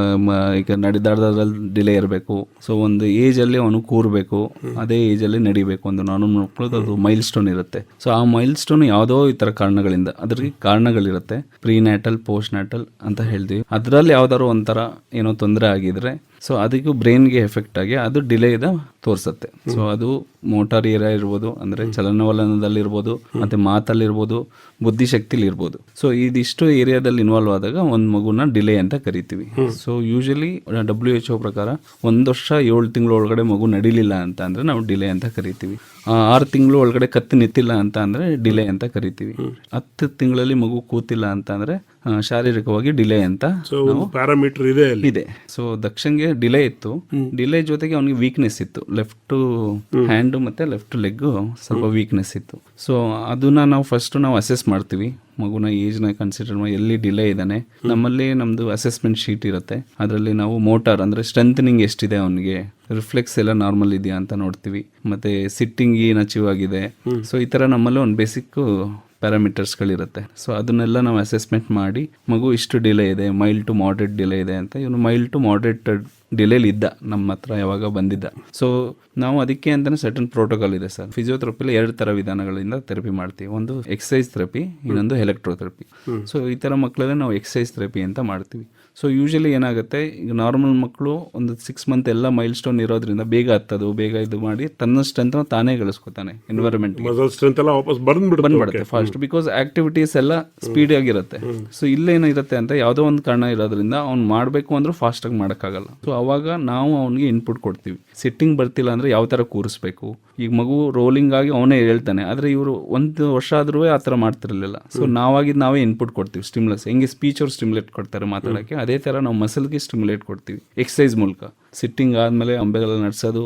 K: ಈಗ ನಡೆದಾಡೋದ್ರಲ್ಲಿ ಡಿಲೇ ಇರಬೇಕು. ಸೊ ಒಂದು ಏಜಲ್ಲಿ ಅವನು ಕೂರಬೇಕು, ಅದೇ ಏಜಲ್ಲಿ ನಡಿಬೇಕು. ಒಂದು ನಾರ್ಮಲ್ ಮಕ್ಕಳದು ಅದು ಮೈಲ್ ಸ್ಟೋನ್ ಇರುತ್ತೆ. ಸೊ ಆ ಮೈಲ್ ಸ್ಟೋನ್ ಯಾವುದೋ ಈ ಥರ ಕಾರಣಗಳಿಂದ, ಅದ್ರಿಗೆ ಕಾರಣಗಳಿರುತ್ತೆ. ಪ್ರೀನ್ಯಾಟಲ್, ಪೋಸ್ಟ್ ನ್ಯಾಟಲ್ ಅಂತ ಹೇಳ್ತೀವಿ. ಅದರಲ್ಲಿ ಯಾವ್ದಾದ್ರು ಒಂಥರ ಏನೋ ತೊಂದರೆ ಆಗಿದ್ರೆ ಸೊ ಅದಕ್ಕೂ ಬ್ರೈನ್ಗೆ ಎಫೆಕ್ಟ್ ಆಗಿ ಅದು ಡಿಲೇದ ತೋರಿಸುತ್ತೆ. ಸೊ ಅದು ಮೋಟಾರ್ ಏರಿಯಾ ಇರ್ಬೋದು, ಅಂದರೆ ಚಲನವಲನದಲ್ಲಿರ್ಬೋದು, ಮತ್ತು ಮಾತಲ್ಲಿರ್ಬೋದು, ಬುದ್ಧಿಶಕ್ತಿಲಿರ್ಬೋದು. ಸೊ ಇದಿಷ್ಟು ಏರಿಯಾದಲ್ಲಿ ಇನ್ವಾಲ್ವ್ ಆದಾಗ ಒಂದು ಮಗುನ ಡಿಲೇ ಅಂತ ಕರಿತೀವಿ. ಸೊ ಯೂಶಲಿ WHO ಪ್ರಕಾರ 1 ವರ್ಷ 7 ತಿಂಗಳು ಒಳಗಡೆ ಮಗು ನಡಿಲಿಲ್ಲ ಅಂತ ಅಂದರೆ ನಾವು ಡಿಲೇ ಅಂತ ಕರಿತೀವಿ. 6 ತಿಂಗಳು ಒಳಗಡೆ ಕತ್ತು ನಿಂತಿಲ್ಲ ಅಂತ ಅಂದರೆ ಡಿಲೇ ಅಂತ ಕರಿತೀವಿ. 10 ತಿಂಗಳಲ್ಲಿ ಮಗು ಕೂತಿಲ್ಲ ಅಂತ ಅಂದರೆ ಶಾರೀರಿಕವಾಗಿ ಡಿಲೇ ಅಂತ
E: ಪ್ಯಾರಾಮೀಟರ್ ಇದೆ.
K: ಸೊ ದಕ್ಷನ್ಗೆ ಡಿಲೇ ಇತ್ತು. ಡಿಲೇ ಜೊತೆಗೆ ಅವನಿಗೆ ವೀಕ್ನೆಸ್ ಇತ್ತು. ಲೆಫ್ಟ್ ಹ್ಯಾಂಡ್ ಮತ್ತೆ ಲೆಫ್ಟ್ ಲೆಗ್ ಸ್ವಲ್ಪ ವೀಕ್ನೆಸ್ ಇತ್ತು. ಸೊ ಅದನ್ನ ನಾವು ಅಸೆಸ್ ಮಾಡ್ತೀವಿ. ಮಗುನ ಏಜ್ನ ಕನ್ಸಿಡರ್ ಮಾಡಿ ಎಲ್ಲಿ ಡಿಲೇ ಇದ್ದಾನೆ. ನಮ್ಮದು ಅಸೆಸ್ಮೆಂಟ್ ಶೀಟ್ ಇರುತ್ತೆ. ಅದರಲ್ಲಿ ನಾವು ಮೋಟಾರ್ ಅಂದರೆ ಸ್ಟ್ರೆಂಥನಿಂಗ್ ಎಷ್ಟಿದೆ, ಅವನಿಗೆ ರಿಫ್ಲೆಕ್ಸ್ ಎಲ್ಲ ನಾರ್ಮಲ್ ಇದೆಯಾ ಅಂತ ನೋಡ್ತೀವಿ. ಮತ್ತೆ ಸಿಟ್ಟಿಂಗ್ ಏನು ಅಚೀವ್ ಆಗಿದೆ. ಸೊ ಈ ಥರ ನಮ್ಮಲ್ಲಿ ಒಂದು ಬೇಸಿಕ್ ಪ್ಯಾರಾಮೀಟರ್ಸ್ಗಳಿರುತ್ತೆ. ಸೊ ಅದನ್ನೆಲ್ಲ ನಾವು ಅಸೆಸ್ಮೆಂಟ್ ಮಾಡಿ ಮಗು ಇಷ್ಟು ಡಿಲೇ ಇದೆ, ಮೈಲ್ಡ್ ಟು ಮಾಡ್ರೇಟ್ ಡಿಲೇ ಇದೆ ಅಂತ. ಇವನು ಮೈಲ್ಡ್ ಟು ಮಾಡ್ರೇಟ್ ಡಿಲೇಲಿ ಇದ್ದ, ನಮ್ಮ ಹತ್ರ ಯಾವಾಗ ಬಂದಿದ್ದ. ಸೊ ನಾವು ಅದಕ್ಕೆ ಅಂತಲೇ ಸರ್ಟನ್ ಪ್ರೋಟೋಕಾಲ್ ಇದೆ ಸರ್. ಫಿಸಿಯೋಥೆರಪಿಲಿ 2 ಥರ ವಿಧಾನಗಳಿಂದ ಥೆರಪಿ ಮಾಡ್ತೀವಿ. ಒಂದು ಎಕ್ಸಸೈಸ್ ಥೆರಪಿ, ಇನ್ನೊಂದು ಎಲೆಕ್ಟ್ರೋಥೆರಪಿ. ಸೊ ಈ ಥರ ಮಕ್ಕಳಲ್ಲೇ ನಾವು ಎಕ್ಸಸೈಸ್ ಥೆರಪಿ ಅಂತ ಮಾಡ್ತೀವಿ. ಸೊ ಯೂಶಲಿ ಏನಾಗುತ್ತೆ, ಈಗ ನಾರ್ಮಲ್ ಮಕ್ಕಳು ಒಂದು 6 ಮಂತ್ ಎಲ್ಲ ಮೈಲ್ ಸ್ಟೋನ್ ಇರೋದ್ರಿಂದ ಬೇಗ ಹತ್ತದು, ಬೇಗ ಇದು ಮಾಡಿ ತನ್ನ ಸ್ಟ್ರೆಂತ್ ತಾನೇ ಗಳಿಸ್ಕೊತಾನೆ. ಎನ್ವೈರನ್ಮೆಂಟ್ ಬಂದ್ಬಿಡುತ್ತೆ ಫಾಸ್ಟ್, ಬಿಕಾಸ್ ಆಕ್ಟಿವಿಟೀಸ್ ಎಲ್ಲ ಸ್ಪೀಡ್ ಆಗಿರುತ್ತೆ. ಸೊ ಇಲ್ಲೇನಿರುತ್ತೆ ಅಂತ ಯಾವುದೋ ಒಂದು ಕಾರಣ ಇರೋದ್ರಿಂದ ಅವ್ನು ಮಾಡಬೇಕು ಅಂದ್ರೂ ಫಾಸ್ಟಾಗಿ ಮಾಡೋಕ್ಕಾಗಲ್ಲ. ಸೊ ಅವಾಗ ನಾವು ಅವನಿಗೆ ಇನ್ಪುಟ್ ಕೊಡ್ತೀವಿ. ಸಿಟ್ಟಿಂಗ್ ಬರ್ತಿಲ್ಲ ಅಂದರೆ ಯಾವ ಥರ ಕೂರಿಸ್ಬೇಕು. ಈಗ ಮಗು ರೋಲಿಂಗ್ ಆಗಿ ಅವನೇ ಹೇಳ್ತಾನೆ, ಆದರೆ ಇವರು 1 ವರ್ಷ ಆದ್ರೂ ಆ ಥರ ಮಾಡ್ತಿರಲಿಲ್ಲ. ಸೊ ನಾವೇ ಇನ್ಪುಟ್ ಕೊಡ್ತೀವಿ. ಸ್ಟಿಮ್ಯುಲಸ್ ಹೆಂಗೆ ಸ್ಪೀಚ್ ಅವ್ರು ಸ್ಟಿಮ್ಯುಲೇಟ್ ಕೊಡ್ತಾರೆ ಮಾತಾಡೋಕ್ಕೆ, ಅದೇ ಥರ ನಾವು ಮಸಲ್ಗೆ ಸ್ಟಿಮ್ಯುಲೇಟ್ ಕೊಡ್ತೀವಿ ಎಕ್ಸಸೈಸ್ ಮೂಲಕ. ಸಿಟ್ಟಿಂಗ್ ಆದಮೇಲೆ ಅಂಬೆಲ್ಲ ನಡ್ಸೋದು,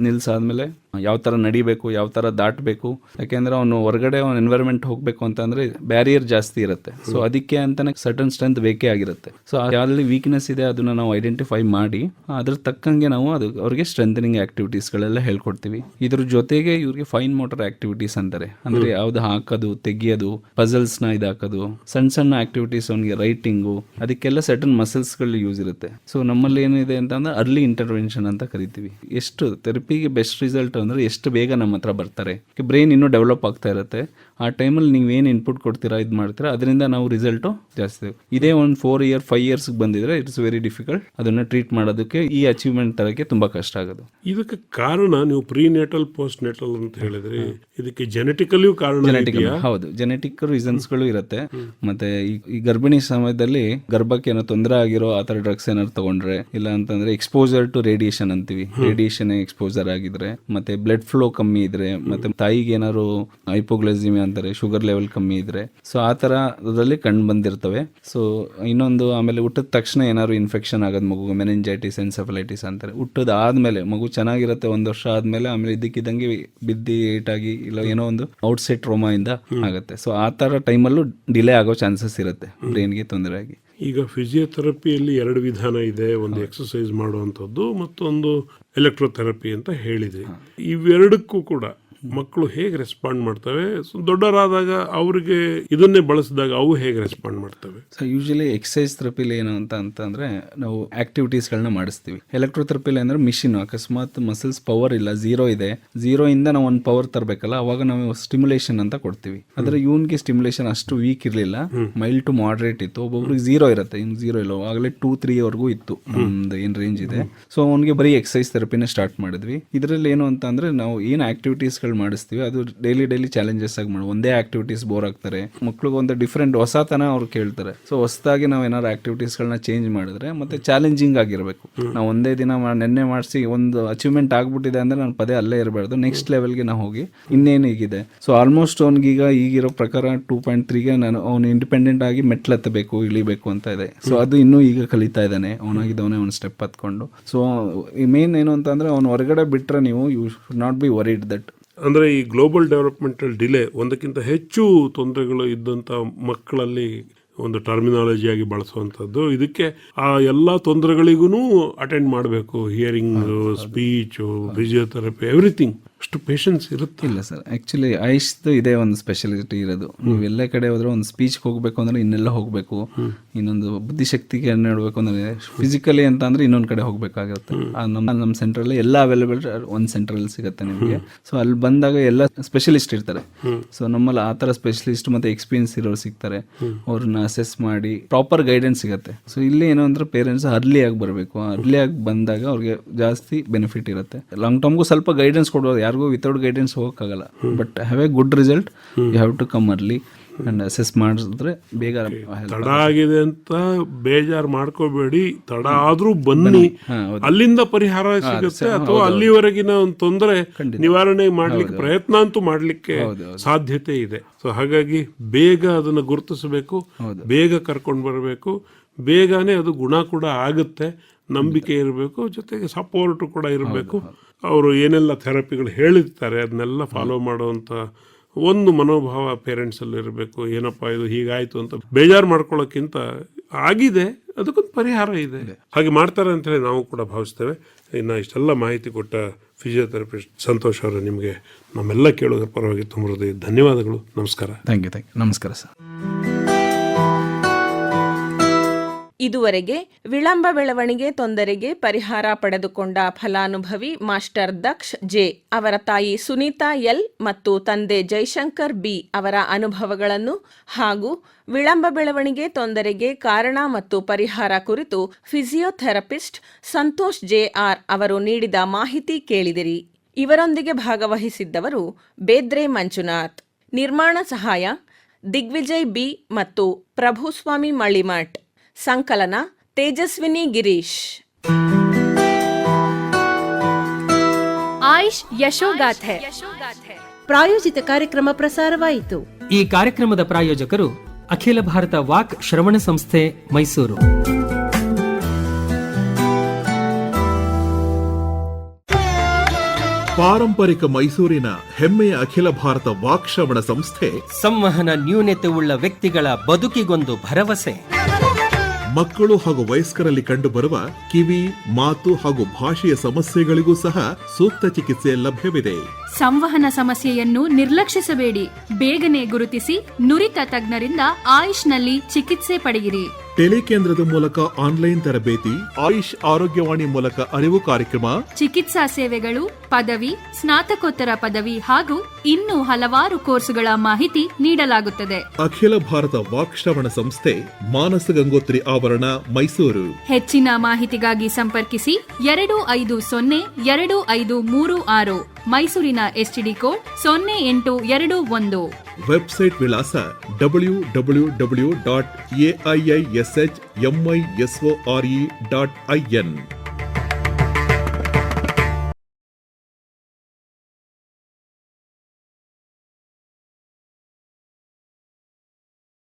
K: ನಿಲ್ಸಾದ್ಮೇಲೆ ಯಾವ ಥರ ನಡಿಬೇಕು, ಯಾವ ಥರ ದಾಟಬೇಕು. ಯಾಕೆಂದರೆ ಅವನು ಹೊರಗಡೆ ಅವ್ನ ಎನ್ವೈರನ್ಮೆಂಟ್ ಹೋಗಬೇಕು ಅಂತಂದರೆ ಬ್ಯಾರಿಯರ್ ಜಾಸ್ತಿ ಇರುತ್ತೆ. ಸೊ ಅದಕ್ಕೆ ಅಂತಲೇ ಸರ್ಟನ್ ಸ್ಟ್ರೆಂತ್ ಬೇಕೇ ಆಗಿರುತ್ತೆ. ಸೊ ಯಾವ್ದಲ್ಲಿ ವೀಕ್ನೆಸ್ ಇದೆ ಅದನ್ನು ನಾವು ಐಡೆಂಟಿಫೈ ಮಾಡಿ ಅದ್ರ ತಕ್ಕಂಗೆ ನಾವು ಅವ್ರಿಗೆ ಸ್ಟ್ರೆಂಥನಿಂಗ್ ಆ್ಯಕ್ಟಿವಿಟೀಸ್ಗಳೆಲ್ಲ ಹೇಳ್ಕೊಡ್ತೀವಿ. ಇದ್ರ ಜೊತೆಗೆ ಇವ್ರಿಗೆ ಫೈನ್ ಮೋಟರ್ ಆ್ಯಕ್ಟಿವಿಟೀಸ್ ಅಂತಾರೆ. ಅಂದರೆ ಯಾವ್ದು ಹಾಕೋದು, ತೆಗಿಯೋದು, ಪಜಲ್ಸ್ನ ಇದಾಕೋದು, ಸಣ್ಣ ಆ್ಯಕ್ಟಿವಿಟೀಸ್, ಅವನಿಗೆ ರೈಟಿಂಗು, ಅದಕ್ಕೆಲ್ಲ ಸರ್ಟನ್ ಮಸಲ್ಸ್ಗಳು ಯೂಸ್ ಇರುತ್ತೆ. ಸೊ ನಮ್ಮಲ್ಲಿ ಏನಿದೆ ಅಂತಂದ್ರೆ ಅರ್ಲಿ ಇಂಟರ್ವೆನ್ಷನ್ ಅಂತ ಕರಿತೀವಿ. ಎಷ್ಟು ಥೆರಪಿಗೆ ಬೆಸ್ಟ್ ರಿಸಲ್ಟ್ ಅಂದರೆ ಎಷ್ಟು ಬೇಗ ನಮ್ಮ ಹತ್ರ ಬರ್ತಾರೆ. ಬ್ರೈನ್ ಇನ್ನೂ ಡೆವಲಪ್ ಆಗ್ತಾ ಇರುತ್ತೆ. ಆ ಟೈಮಲ್ಲಿ ನೀವು ಏನು ಇನ್ಪುಟ್ ಕೊಡ್ತೀರಾ, ಇದು ಮಾಡ್ತೀರಾ, ಅದರಿಂದ ನಾವು ರಿಸಲ್ಟು ಜಾಸ್ತಿ. ಇದೇ ಒಂದು 4 years 5 years ಬಂದಿದ್ರೆ ಇಟ್ಸ್ ವೆರಿ ಡಿಫಿಕಲ್ಟ್. ಅದನ್ನು ಟ್ರೀಟ್ ಮಾಡೋದಕ್ಕೆ, ಈ ಅಚೀವ್ಮೆಂಟ್ ತರಕ್ಕೆ ತುಂಬ ಕಷ್ಟ ಆಗೋದು.
E: ಇದಕ್ಕೆ ಕಾರಣ ನೀವು ಪ್ರೀನೇಟಲ್ ಪೋಸ್ಟ್ ನೇಟಲ್ ಅಂತ ಹೇಳಿದ್ರಿ, ಇದಕ್ಕೆ ಜೆನೆಟಿಕಲಿಯೂ ಕಾರಣ ಇದೆಯಾ?
K: ಹೌದು, ಜೆನೆಟಿಕ್ ರೀಸನ್ಸ್ಗಳು ಇರುತ್ತೆ. ಮತ್ತೆ ಈ ಗರ್ಭಿಣಿ ಸಮಯದಲ್ಲಿ ಗರ್ಭಕ್ಕೆ ಏನೋ ತೊಂದರೆ ಆಗಿರೋ ಆ ಥರ ಡ್ರಗ್ಸ್ ಏನಾದ್ರು ತಗೊಂಡ್ರೆ, ಇಲ್ಲ ಅಂತಂದ್ರೆ ಎಕ್ಸ್ಪೋಜರ್ ಟು ರೇಡಿಯೇಷನ್ ಅಂತೀವಿ, ರೇಡಿಯೇಷನ್ ಎಕ್ಸ್ಪೋಜರ್ ಆಗಿದ್ರೆ, ಮತ್ತೆ ಬ್ಲಡ್ ಫ್ಲೋ ಕಮ್ಮಿ ಇದ್ರೆ, ಮತ್ತೆ ತಾಯಿಗೆ ಏನಾದ್ರು ಹೈಪೋಗ್ಲೈಸಿಮಿಯಾ ಅಂತಾರೆ, ಶುಗರ್ ಲೆವೆಲ್ ಕಮ್ಮಿ ಇದ್ರೆ, ಸೊ ಆ ಥರ ಅದರಲ್ಲಿ ಕಂಡು ಬಂದಿರ್ತವೆ. ಸೊ ಇನ್ನೊಂದು, ಆಮೇಲೆ ಹುಟ್ಟಿದ ತಕ್ಷಣ ಏನಾದ್ರು ಇನ್ಫೆಕ್ಷನ್ ಆಗೋದು ಮಗು, ಮೆನಿಂಜೈಟಿಸ್ ಎನ್ಸೆಫಲೈಟಿಸ್ ಅಂತಾರೆ. ಹುಟ್ಟದ ಆದ್ಮೇಲೆ ಮಗು ಚೆನ್ನಾಗಿರುತ್ತೆ 1 ವರ್ಷ ಆದ್ಮೇಲೆ, ಆಮೇಲೆ ಇದ್ದಕ್ಕಿದ್ದಂಗೆ ಬಿದ್ದಿ ಏಟಾಗಿ ಇಲ್ಲ ಏನೋ ಒಂದು ಔಟ್ಸೈಡ್ ಟ್ರೋಮಾ ಇಂದ ಆಗುತ್ತೆ. ಸೊ ಆ ಥರ ಟೈಮಲ್ಲೂ ಡಿಲೇ ಆಗೋ ಚಾನ್ಸಸ್ ಇರುತ್ತೆ ಬ್ರೈನ್ಗೆ ತೊಂದರೆ ಆಗಿ.
E: ಈಗ ಫಿಸಿಯೋಥೆರಪಿಯಲ್ಲಿ 2 ವಿಧಾನ ಇದೆ, ಒಂದು ಎಕ್ಸಸೈಸ್ ಮಾಡುವಂಥದ್ದು, ಮತ್ತೊಂದು ಎಲೆಕ್ಟ್ರೋಥೆರಪಿ ಅಂತ ಹೇಳಿದ್ರಿ. ಇವೆರಡಕ್ಕೂ ಕೂಡ ಮಕ್ಕಳು ಹೇಗೆ ರೆಸ್ಪಾಂಡ್ ಮಾಡ್ತವೆ? ದೊಡ್ಡವರಾದಾಗ ಅವರಿಗೆ ಇದನ್ನೇ ಬಳಸಿದಾಗ ಅವು ಹೇಗೆ ರೆಸ್ಪಾಂಡ್ ಮಾಡ್ತವೆ?
K: ಸೊ ಯೂಶಲಿ ಎಕ್ಸಸೈಸ್ ಥೆರಪಿಲಿ ಏನು ಅಂತಂದ್ರೆ ನಾವು ಆಕ್ಟಿವಿಟೀಸ್ಗಳನ್ನ ಮಾಡಿಸ್ತೀವಿ. ಎಲೆಕ್ಟ್ರೋಥೆರಪಿಲಿ ಅಂದ್ರೆ ಮಿಷಿನ್, ಅಕಸ್ಮಾತ್ ಮಸಲ್ಸ್ ಪವರ್ ಇಲ್ಲ, 0 ಇದೆ, 0 ಇಂದ ನಾವು ಒಂದು ಪವರ್ ತರಬೇಕಲ್ಲ, ಅವಾಗ ನಾವು ಸ್ಟಿಮ್ಯುಲೇಷನ್ ಅಂತ ಕೊಡ್ತೀವಿ. ಆದ್ರೆ ಇವನ್ಗೆ ಸ್ಟಿಮ್ಯುಲೇಷನ್ ಅಷ್ಟು ವೀಕ್ ಇರಲಿಲ್ಲ, ಮೈಲ್ಡ್ ಟು ಮಾಡ್ರೇಟ್ ಇತ್ತು. ಒಬ್ಬೊಬ್ರಿಗೆ 0 ಇರುತ್ತೆ, ಇನ್ನು 0 ಇಲ್ಲ, ಆಗಲೇ 2-3 ವರೆಗೂ ಇತ್ತು ಒಂದು ಏನು ರೇಂಜ್ ಇದೆ. ಸೊ ಅವನಿಗೆ ಬರೀ ಎಕ್ಸಸೈಸ್ ಥೆರಪಿನೇ ಸ್ಟಾರ್ಟ್ ಮಾಡಿದ್ವಿ. ಇದರಲ್ಲಿ ಏನು ಅಂತ ಅಂದ್ರೆ ನಾವು ಏನು ಆಕ್ಟಿವಿಟೀಸ್ಗಳು ಮಾಡಿಸ್ತೀವಿ ಅದು ಡೈಲಿ ಚಾಲೆಂಜಸ್ ಆಗಿ ಮಾಡಿ. ಒಂದೇ ಆಕ್ಟಿವಿಟೀಸ್ ಬೋರ್ ಆಗ್ತಾರೆ ಮಕ್ಳಿಗೆ, ಒಂದು ಡಿಫ್ರೆಂಟ್ ಹೊಸತನ ಅವ್ರು ಕೇಳ್ತಾರೆ. ಸೊ ಹೊಸದಾಗಿ ನಾವು ಏನಾದ್ರು ಆಕ್ಟಿವಿಟೀಸ್ಗಳನ್ನ ಚೇಂಜ್ ಮಾಡಿದ್ರೆ, ಮತ್ತೆ ಚಾಲೆಂಜಿಂಗ್ ಆಗಿರಬೇಕು. ನಾವು ಒಂದೇ ದಿನ ನೆನ್ನೆ ಮಾಡಿಸಿ ಒಂದು ಅಚೀವ್ಮೆಂಟ್ ಆಗ್ಬಿಟ್ಟಿದೆ ಅಂದ್ರೆ ನಾನು ಪದೇ ಅಲ್ಲೇ ಇರಬಾರ್ದು, ನೆಕ್ಸ್ಟ್ ಲೆವೆಲ್ಗೆ ನಾವು ಹೋಗಿ ಇನ್ನೇನು ಈಗಿದೆ. ಸೊ ಆಲ್ಮೋಸ್ಟ್ ಅವ್ನಿಗೀಗ ಈಗಿರೋ ಪ್ರಕಾರ 2.3ಗೆ ನಾನು ಅವ್ನು ಇಂಡಿಪೆಂಡೆಂಟ್ ಆಗಿ ಮೆಟ್ಲತ್ತಬೇಕು, ಇಳಿಬೇಕು ಅಂತ ಇದೆ. ಸೊ ಅದು ಇನ್ನೂ ಈಗ ಕಲಿತಾ ಇದ್ದಾನೆ, ಅವನಾಗಿದ್ದವನೇ ಒಂದು ಸ್ಟೆಪ್ ಹತ್ಕೊಂಡು. ಸೊ ಮೇನ್ ಏನು ಅಂತಂದ್ರೆ ಅವ್ನು ಹೊರಗಡೆ ಬಿಟ್ರೆ ನೀವು you should not be worried that.
E: ಅಂದರೆ ಈ ಗ್ಲೋಬಲ್ ಡೆವಲಪ್ಮೆಂಟಲ್ ಡಿಲೇ, ಒಂದಕ್ಕಿಂತ ಹೆಚ್ಚು ತೊಂದರೆಗಳು ಇದ್ದಂಥ ಮಕ್ಕಳಲ್ಲಿ ಒಂದು ಟರ್ಮಿನಾಲಜಿಯಾಗಿ ಬಳಸುವಂಥದ್ದು. ಇದಕ್ಕೆ ಆ ಎಲ್ಲ ತೊಂದರೆಗಳಿಗೂ ಅಟೆಂಡ್ ಮಾಡಬೇಕು, ಹಿಯರಿಂಗ್, ಸ್ಪೀಚು, ಫಿಸಿಯೋಥೆರಪಿ, ಎವ್ರಿಥಿಂಗ್. ಅಷ್ಟು ಪೇಷನ್ಸ್ ಇರುತ್ತೆ?
K: ಇಲ್ಲ ಸರ್, ಆ್ಯಕ್ಚುಲಿ ಆಯುಷ್ದು ಇದೇ ಒಂದು ಸ್ಪೆಷಾಲಿಟಿ ಇರೋದು. ನೀವು ಎಲ್ಲ ಕಡೆ ಹೋದ್ರೆ ಒಂದು ಸ್ಪೀಚ್ಗೆ ಹೋಗಬೇಕು ಅಂದರೆ ಇನ್ನೆಲ್ಲ ಹೋಗಬೇಕು, ಇನ್ನೊಂದು ಬುದ್ಧಿಶಕ್ತಿಗೆ ನೋಡಬೇಕು ಅಂದರೆ ಫಿಸಿಕಲಿ ಅಂತ ಅಂದರೆ ಇನ್ನೊಂದು ಕಡೆ ಹೋಗಬೇಕಾಗುತ್ತೆ. ನಮ್ಮ ಸೆಂಟ್ರಲ್ಲಿ ಎಲ್ಲ ಅವೈಲೇಬಲ್ ಒಂದು ಸೆಂಟ್ರಲ್ಲಿ ಸಿಗುತ್ತೆ ನಿಮಗೆ. ಸೊ ಅಲ್ಲಿ ಬಂದಾಗ ಎಲ್ಲ ಸ್ಪೆಷಲಿಸ್ಟ್ ಇರ್ತಾರೆ. ಸೊ ನಮ್ಮಲ್ಲಿ ಆ ಥರ ಸ್ಪೆಷಲಿಸ್ಟ್ ಮತ್ತು ಎಕ್ಸ್ಪೀರಿಯನ್ಸ್ ಇರೋರು ಸಿಗ್ತಾರೆ. ಅವ್ರನ್ನ ಅಸೆಸ್ ಮಾಡಿ ಪ್ರಾಪರ್ ಗೈಡೆನ್ಸ್ ಸಿಗುತ್ತೆ. ಸೊ ಇಲ್ಲಿ ಏನೋ ಅಂದ್ರೆ ಪೇರೆಂಟ್ಸ್ ಅರ್ಲಿಯಾಗಿ ಬರಬೇಕು. ಅರ್ಲಿಯಾಗಿ ಬಂದಾಗ ಅವ್ರಿಗೆ ಜಾಸ್ತಿ ಬೆನಿಫಿಟ್ ಇರುತ್ತೆ. ಲಾಂಗ್ ಟರ್ಮ್ಗೂ ಸ್ವಲ್ಪ ಗೈಡೆನ್ಸ್ ಕೊಡೋದು, ಯಾರಿಗೂ ವಿತೌಟ್ ಗೈಡೆನ್ಸ್ ಹೋಗೋಕ್ಕಾಗಲ್ಲ. But have a good result, you have to come early and assess ಮಾಡಿದ್ರೆ ಬೇಗ.
E: ತಡ ಆಗಿದೆ ಅಂತ ಬೇಜಾರು ಮಾಡ್ಕೋಬೇಡಿ, ತಡ ಆದ್ರೂ ಬನ್ನಿ, ಅಲ್ಲಿಂದ ಪರಿಹಾರ ಸಿಗುತ್ತೆ. ಅಥವಾ ಅಲ್ಲಿವರೆಗಿನ ಒಂದು ತೊಂದರೆ ನಿವಾರಣೆ ಮಾಡ್ಲಿಕ್ಕೆ ಪ್ರಯತ್ನ ಅಂತೂ ಮಾಡ್ಲಿಕ್ಕೆ ಸಾಧ್ಯತೆ ಇದೆ. ಸೊ ಹಾಗಾಗಿ ಬೇಗ ಅದನ್ನ ಗುರುತಿಸಬೇಕು, ಬೇಗ ಕರ್ಕೊಂಡು ಬರಬೇಕು, ಬೇಗನೆ ಅದು ಗುಣ ಕೂಡ ಆಗುತ್ತೆ. ನಂಬಿಕೆ ಇರಬೇಕು, ಜೊತೆಗೆ ಸಪೋರ್ಟ್ ಕೂಡ ಇರಬೇಕು. ಅವರು ಏನೆಲ್ಲ ಥೆರಪಿಗಳು ಹೇಳಿರ್ತಾರೆ ಅದನ್ನೆಲ್ಲ ಫಾಲೋ ಮಾಡುವಂಥ ಒಂದು ಮನೋಭಾವ ಪೇರೆಂಟ್ಸಲ್ಲಿ ಇರಬೇಕು. ಏನಪ್ಪ ಇದು ಹೀಗಾಯಿತು ಅಂತ ಬೇಜಾರು ಮಾಡ್ಕೊಳ್ಳೋಕ್ಕಿಂತ ಆಗಿದೆ, ಅದಕ್ಕೊಂದು ಪರಿಹಾರ ಇದೆ, ಹಾಗೆ ಮಾಡ್ತಾರೆ ಅಂತೇಳಿ ನಾವು ಕೂಡ ಭಾವಿಸ್ತೇವೆ. ಇನ್ನು ಇಷ್ಟೆಲ್ಲ ಮಾಹಿತಿ ಕೊಟ್ಟ ಫಿಸಿಯೋಥೆರಪಿಸ್ಟ್ ಸಂತೋಷ್ ಅವರೇ, ನಿಮಗೆ ನಮ್ಮೆಲ್ಲ ಕೇಳೋದ್ರ ಪರವಾಗಿ ತುಂಬ ಹೃದಯ ಧನ್ಯವಾದಗಳು. ನಮಸ್ಕಾರ.
K: Thank you. ನಮಸ್ಕಾರ ಸರ್.
A: ಇದುವರೆಗೆ ವಿಳಂಬ ಬೆಳವಣಿಗೆ ತೊಂದರೆಗೆ ಪರಿಹಾರ ಪಡೆದುಕೊಂಡ ಫಲಾನುಭವಿ ಮಾಸ್ಟರ್ ದಕ್ಷ್ ಜೆ ಅವರ ತಾಯಿ ಸುನೀತಾ ಎಲ್ ಮತ್ತು ತಂದೆ ಜೈಶಂಕರ್ ಬಿ ಅವರ ಅನುಭವಗಳನ್ನು ಹಾಗೂ ವಿಳಂಬ ಬೆಳವಣಿಗೆ ತೊಂದರೆಗೆ ಕಾರಣ ಮತ್ತು ಪರಿಹಾರ ಕುರಿತು ಫಿಸಿಯೋಥೆರಪಿಸ್ಟ್ ಸಂತೋಷ್ ಜೆ ಆರ್ ಅವರು ನೀಡಿದ ಮಾಹಿತಿ ಕೇಳಿದಿರಿ. ಇವರೊಂದಿಗೆ ಭಾಗವಹಿಸಿದ್ದವರು ಬೇದ್ರೆ ಮಂಜುನಾಥ್. ನಿರ್ಮಾಣ ಸಹಾಯ ದಿಗ್ವಿಜಯ್ ಬಿ ಮತ್ತು ಪ್ರಭುಸ್ವಾಮಿ ಮಳಿಮಠ್. ಸಂಕಲನ ತೇಜಸ್ವಿನಿ ಗಿರೀಶ್.
B: ಆಯುಷ್ ಯಶೋಗಾಥೆ
L: ಪ್ರಾಯೋಜಿತ ಕಾರ್ಯಕ್ರಮ ಪ್ರಸಾರವಾಯಿತು.
C: ಈ ಕಾರ್ಯಕ್ರಮದ ಪ್ರಾಯೋಜಕರು ಅಖಿಲ ಭಾರತ ವಾಕ್ ಶ್ರವಣ ಸಂಸ್ಥೆ, ಮೈಸೂರು.
D: ಪಾರಂಪರಿಕ ಮೈಸೂರಿನ ಹೆಮ್ಮೆಯ ಅಖಿಲ ಭಾರತ ವಾಕ್ ಶ್ರವಣ ಸಂಸ್ಥೆ
M: ಸಂವಹನ ನ್ಯೂನತೆ ಉಳ್ಳ ವ್ಯಕ್ತಿಗಳ ಬದುಕಿಗೊಂದು ಭರವಸೆ.
D: ಮಕ್ಕಳು ಹಾಗೂ ವಯಸ್ಕರಲ್ಲಿ ಕಂಡುಬರುವ ಕಿವಿ, ಮಾತು ಹಾಗೂ ಭಾಷೆಯ ಸಮಸ್ಯೆಗಳಿಗೂ ಸಹ ಸೂಕ್ತ ಚಿಕಿತ್ಸೆ ಲಭ್ಯವಿದೆ.
B: ಸಂವಹನ ಸಮಸ್ಯೆಯನ್ನು ನಿರ್ಲಕ್ಷಿಸಬೇಡಿ. ಬೇಗನೆ ಗುರುತಿಸಿ ನುರಿತ ತಜ್ಞರಿಂದ ಆಯುಷ್ನಲ್ಲಿ ಚಿಕಿತ್ಸೆ ಪಡೆಯಿರಿ.
D: ಟೆಲಿ ಕೇಂದ್ರದ ಮೂಲಕ ಆನ್ಲೈನ್ ತರಬೇತಿ, ಆಯುಷ್ ಆರೋಗ್ಯವಾಣಿ ಮೂಲಕ ಅರಿವು ಕಾರ್ಯಕ್ರಮ,
B: ಚಿಕಿತ್ಸಾ ಸೇವೆಗಳು, ಪದವಿ, ಸ್ನಾತಕೋತ್ತರ ಪದವಿ ಹಾಗೂ ಇನ್ನೂ ಹಲವಾರು ಕೋರ್ಸುಗಳ ಮಾಹಿತಿ ನೀಡಲಾಗುತ್ತದೆ.
D: ಅಖಿಲ ಭಾರತ ವಾಕ್ ಶ್ರವಣ ಸಂಸ್ಥೆ, ಮಾನಸ ಗಂಗೋತ್ರಿ ಆವರಣ, ಮೈಸೂರು.
B: ಹೆಚ್ಚಿನ ಮಾಹಿತಿಗಾಗಿ ಸಂಪರ್ಕಿಸಿ 25025336, ಮೈಸೂರಿನ STD ಕೋಡ್ 0821.
D: ವೆಬ್ಸೈಟ್ ವಿಳಾಸ www.aiishmisore.in.